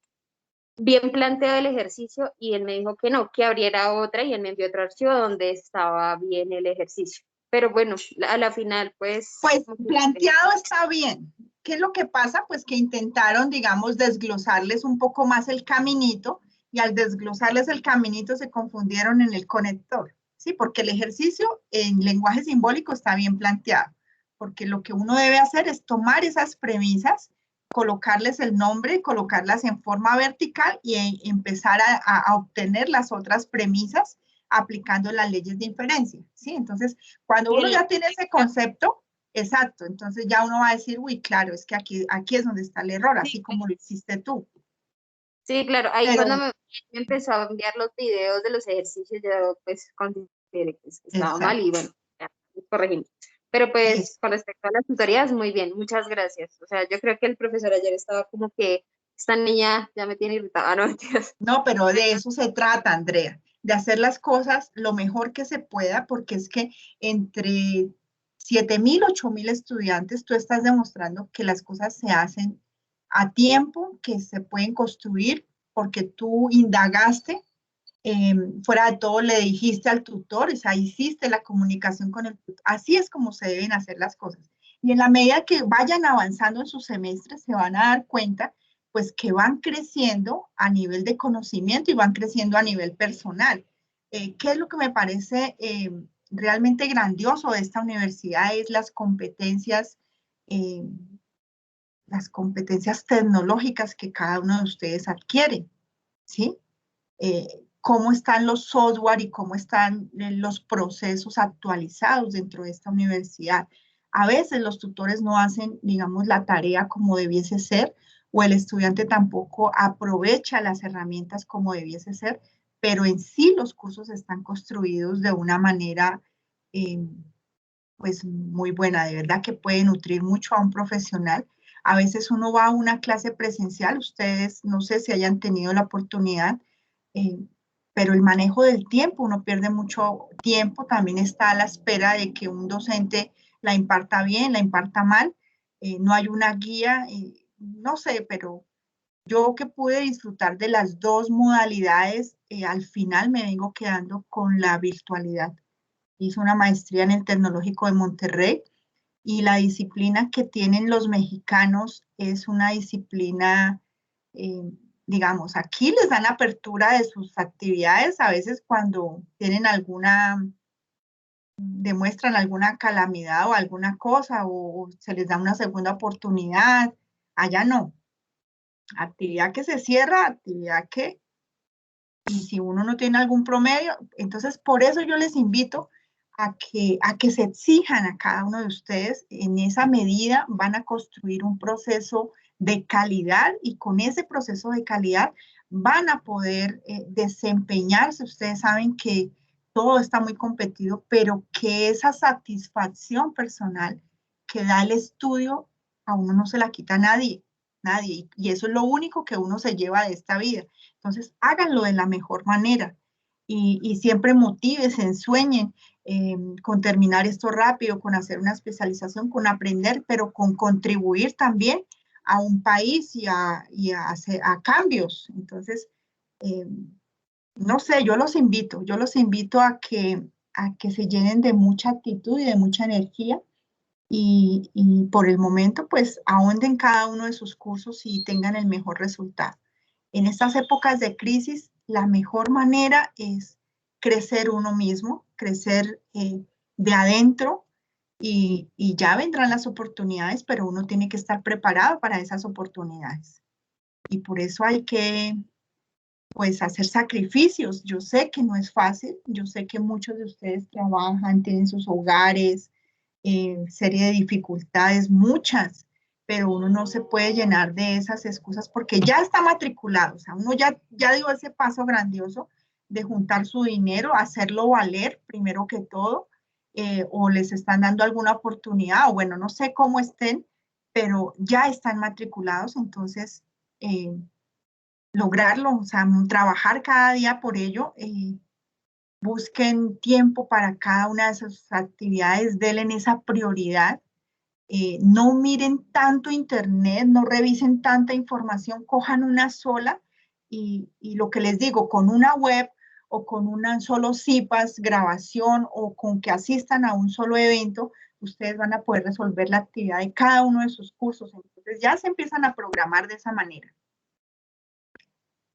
Bien planteado el ejercicio y él me dijo que no, que abriera otra y él me envió otro archivo donde estaba bien el ejercicio. Pero bueno, a la final pues. Pues planteado está bien. ¿Qué es lo que pasa? Pues que intentaron, digamos, desglosarles un poco más el caminito y al desglosarles el caminito se confundieron en el conector, ¿sí? Porque el ejercicio en lenguaje simbólico está bien planteado, porque lo que uno debe hacer es tomar esas premisas, colocarles el nombre, colocarlas en forma vertical y empezar a obtener las otras premisas aplicando las leyes de inferencia, ¿sí? Entonces, cuando uno ya tiene ese concepto, exacto, entonces ya uno va a decir, uy, claro, es que aquí es donde está el error, así como lo hiciste tú. Sí, claro, ahí Pero, cuando me empezó a enviar los videos de los ejercicios, yo pues consideré que estaba mal exacto, y bueno, ya, corregimos. Pero pues eso. con respecto a las tutorías, muy bien, muchas gracias. O sea, yo creo que el profesor ayer estaba como que esta niña ya me tiene irritada, no mentiras. No, pero de eso se trata, Andrea, de hacer las cosas lo mejor que se pueda, porque es que entre 7.000, 8.000 estudiantes, tú estás demostrando que las cosas se hacen a tiempo, que se pueden construir, porque tú indagaste, fuera de todo le dijiste al tutor, o sea, hiciste la comunicación con el tutor. Así es como se deben hacer las cosas. Y en la medida que vayan avanzando en sus semestres, se van a dar cuenta, pues, que van creciendo a nivel de conocimiento y van creciendo a nivel personal. ¿Qué es lo que me parece realmente grandioso de esta universidad? Es las competencias las competencias tecnológicas que cada uno de ustedes adquiere, ¿sí? Cómo están los software y cómo están los procesos actualizados dentro de esta universidad. A veces los tutores no hacen, digamos, la tarea como debiese ser, o el estudiante tampoco aprovecha las herramientas como debiese ser, pero en sí los cursos están construidos de una manera pues muy buena, de verdad que puede nutrir mucho a un profesional. A veces uno va a una clase presencial, ustedes no sé si hayan tenido la oportunidad, eh, pero el manejo del tiempo, uno pierde mucho tiempo, también está a la espera de que un docente la imparta bien, la imparta mal, no hay una guía, no sé, pero yo que pude disfrutar de las dos modalidades, al final me vengo quedando con la virtualidad. Hice una maestría en el Tecnológico de Monterrey y la disciplina que tienen los mexicanos es una disciplina, eh, digamos, aquí les dan apertura de sus actividades, a veces cuando tienen demuestran alguna calamidad o alguna cosa o se les da una segunda oportunidad, allá no. Actividad que se cierra, actividad que, y si uno no tiene algún promedio, entonces por eso yo les invito a que se exijan a cada uno de ustedes. En esa medida van a construir un proceso de calidad y con ese proceso de calidad van a poder desempeñarse. Ustedes saben que todo está muy competido, pero que esa satisfacción personal que da el estudio a uno no se la quita nadie, nadie. Y eso es lo único que uno se lleva de esta vida. Entonces, háganlo de la mejor manera y siempre motívense, sueñen con terminar esto rápido, con hacer una especialización, con aprender, pero con contribuir también a un país y a cambios. Entonces, eh, no sé, yo los invito a que se llenen de mucha actitud y de mucha energía y por el momento, pues, ahonden cada uno de sus cursos y tengan el mejor resultado. En estas épocas de crisis, la mejor manera es crecer uno mismo, crecer de adentro y ya vendrán las oportunidades, pero uno tiene que estar preparado para esas oportunidades. Y por eso hay que, pues, hacer sacrificios. Yo sé que no es fácil, yo sé que muchos de ustedes trabajan, tienen sus hogares, serie de dificultades, muchas, pero uno no se puede llenar de esas excusas porque ya está matriculado, o sea, uno ya dio ese paso grandioso de juntar su dinero, hacerlo valer primero que todo, o les están dando alguna oportunidad, o bueno, no sé cómo estén, pero ya están matriculados, entonces lograrlo, o sea, trabajar cada día por ello. Busquen tiempo para cada una de sus actividades, denle esa prioridad. No miren tanto internet, no revisen tanta información, cojan una sola y lo que les digo, con una web o con una solo CIPAS, grabación o con que asistan a un solo evento, ustedes van a poder resolver la actividad de cada uno de sus cursos. Entonces ya se empiezan a programar de esa manera.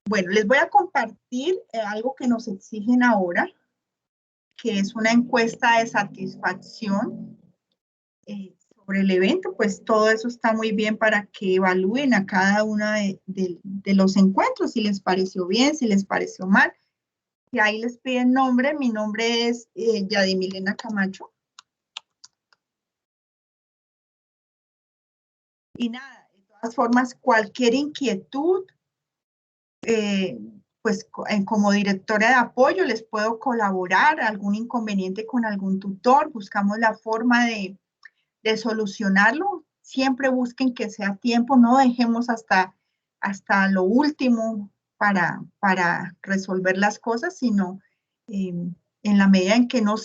Bueno, les voy a compartir algo que nos exigen ahora, que es una encuesta de satisfacción sobre el evento, pues todo eso está muy bien para que evalúen a cada uno de los encuentros, si les pareció bien, si les pareció mal. Y ahí les piden nombre, mi nombre es Yadimilena Camacho. Y nada, de todas formas, cualquier inquietud, pues como directora de apoyo les puedo colaborar, algún inconveniente con algún tutor, buscamos la forma de solucionarlo. Siempre busquen que sea tiempo, no dejemos hasta lo último para resolver las cosas, sino en la medida en que no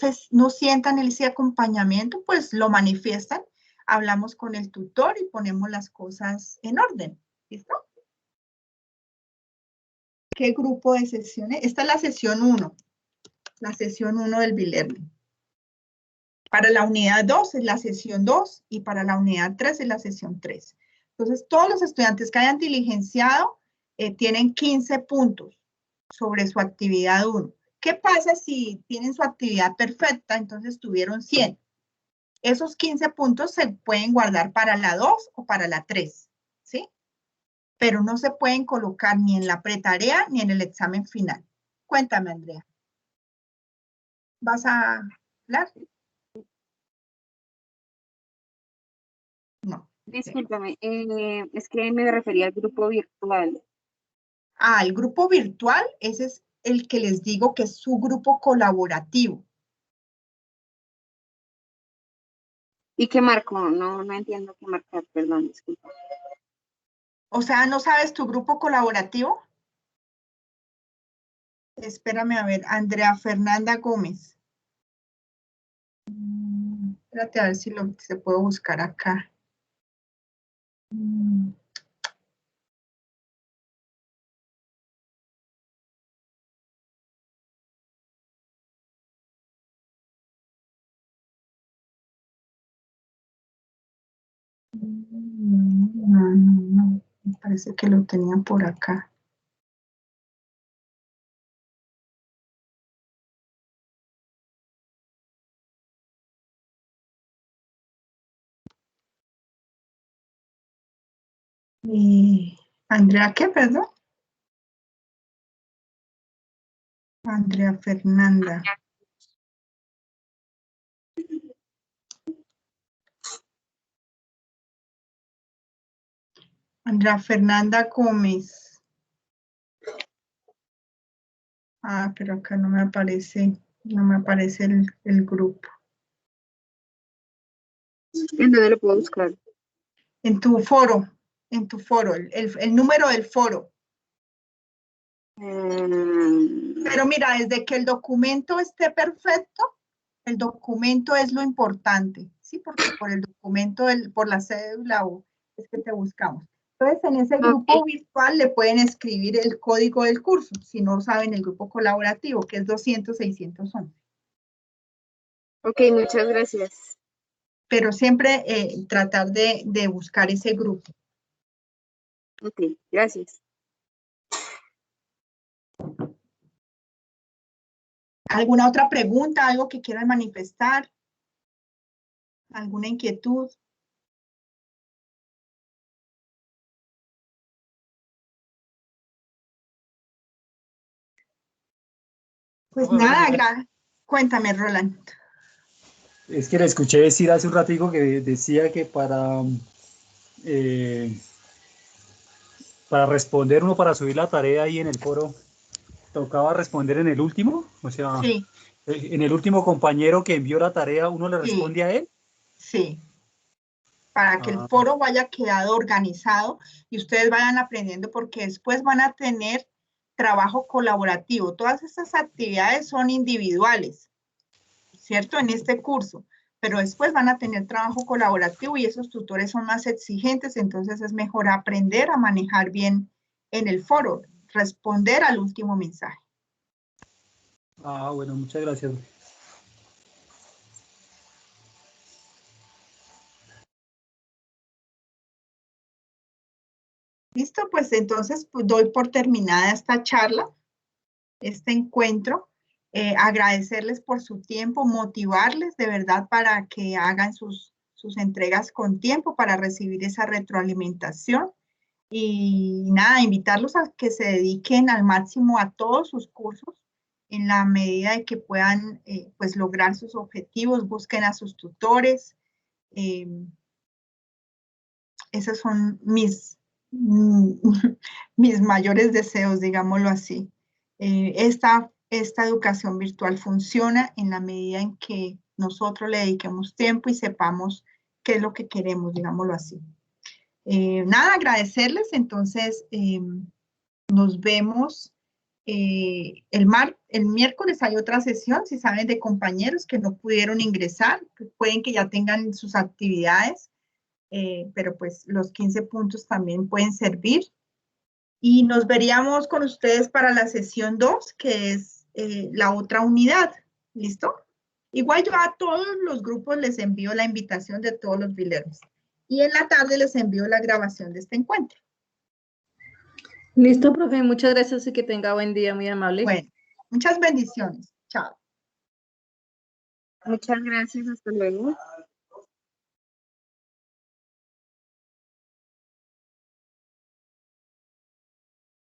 sientan ese acompañamiento, pues lo manifiestan, hablamos con el tutor y ponemos las cosas en orden. ¿Listo? ¿Qué grupo de sesiones? Esta es la sesión 1, la sesión 1 del B-Learning. Para la unidad 2 es la sesión 2 y para la unidad 3 es la sesión 3. Entonces, todos los estudiantes que hayan diligenciado tienen 15 puntos sobre su actividad 1. ¿Qué pasa si tienen su actividad perfecta? Entonces tuvieron 100. Esos 15 puntos se pueden guardar para la 2 o para la 3. pero no se pueden colocar ni en la pretarea ni en el examen final. Cuéntame, Andrea. ¿Vas a hablar? No. Discúlpame, es que me refería al grupo virtual. Ah, el grupo virtual, ese es el que les digo que es su grupo colaborativo. ¿Y qué marco? No entiendo qué marcar, perdón, disculpa. O sea, ¿no sabes tu grupo colaborativo? Espérame a ver, Andrea Fernanda Gómez. Espérate a ver si se puedo buscar acá. No, me parece que lo tenían por acá. Andrea, ¿qué, perdón? Andrea Fernanda. Andrea Fernanda Gómez. Ah, pero acá no me aparece el grupo. ¿En dónde lo puedo buscar? En tu foro, el número del foro. Pero mira, desde que el documento esté perfecto, el documento es lo importante, ¿sí? Porque por el documento, por la cédula, es que te buscamos. Entonces, en ese grupo virtual le pueden escribir el código del curso, si no saben el grupo colaborativo, que es 200-611. Ok, muchas gracias. Pero siempre tratar de buscar ese grupo. Ok, gracias. ¿Alguna otra pregunta, algo que quieran manifestar? ¿Alguna inquietud? Pues nada, cuéntame, Roland. Es que le escuché decir hace un ratico que decía que para responder uno, para subir la tarea ahí en el foro, tocaba responder en el último, o sea, Sí. En el último compañero que envió la tarea, ¿uno le responde a él? Sí. Para que el foro vaya quedado organizado y ustedes vayan aprendiendo, porque después van a tener trabajo colaborativo. Todas estas actividades son individuales, ¿cierto? En este curso, pero después van a tener trabajo colaborativo y esos tutores son más exigentes, entonces es mejor aprender a manejar bien en el foro, responder al último mensaje. Bueno, muchas gracias. Listo, pues entonces pues, doy por terminada esta charla, este encuentro. Agradecerles por su tiempo, motivarles de verdad para que hagan sus entregas con tiempo para recibir esa retroalimentación. Y nada, invitarlos a que se dediquen al máximo a todos sus cursos en la medida de que puedan pues lograr sus objetivos, busquen a sus tutores. Esos son mis mayores deseos, digámoslo así. Esta educación virtual funciona en la medida en que nosotros le dediquemos tiempo y sepamos qué es lo que queremos, digámoslo así. Nada, agradecerles. Entonces, nos vemos el miércoles. Hay otra sesión, si saben de compañeros que no pudieron ingresar, pueden que ya tengan sus actividades. Pero pues los 15 puntos también pueden servir. Y nos veríamos con ustedes para la sesión 2, que es la otra unidad. ¿Listo? Igual yo a todos los grupos les envío la invitación de todos los bileros. Y en la tarde les envío la grabación de este encuentro. Listo, profe. Muchas gracias y que tenga buen día, muy amable. Bueno, muchas bendiciones. Chao. Muchas gracias. Hasta luego.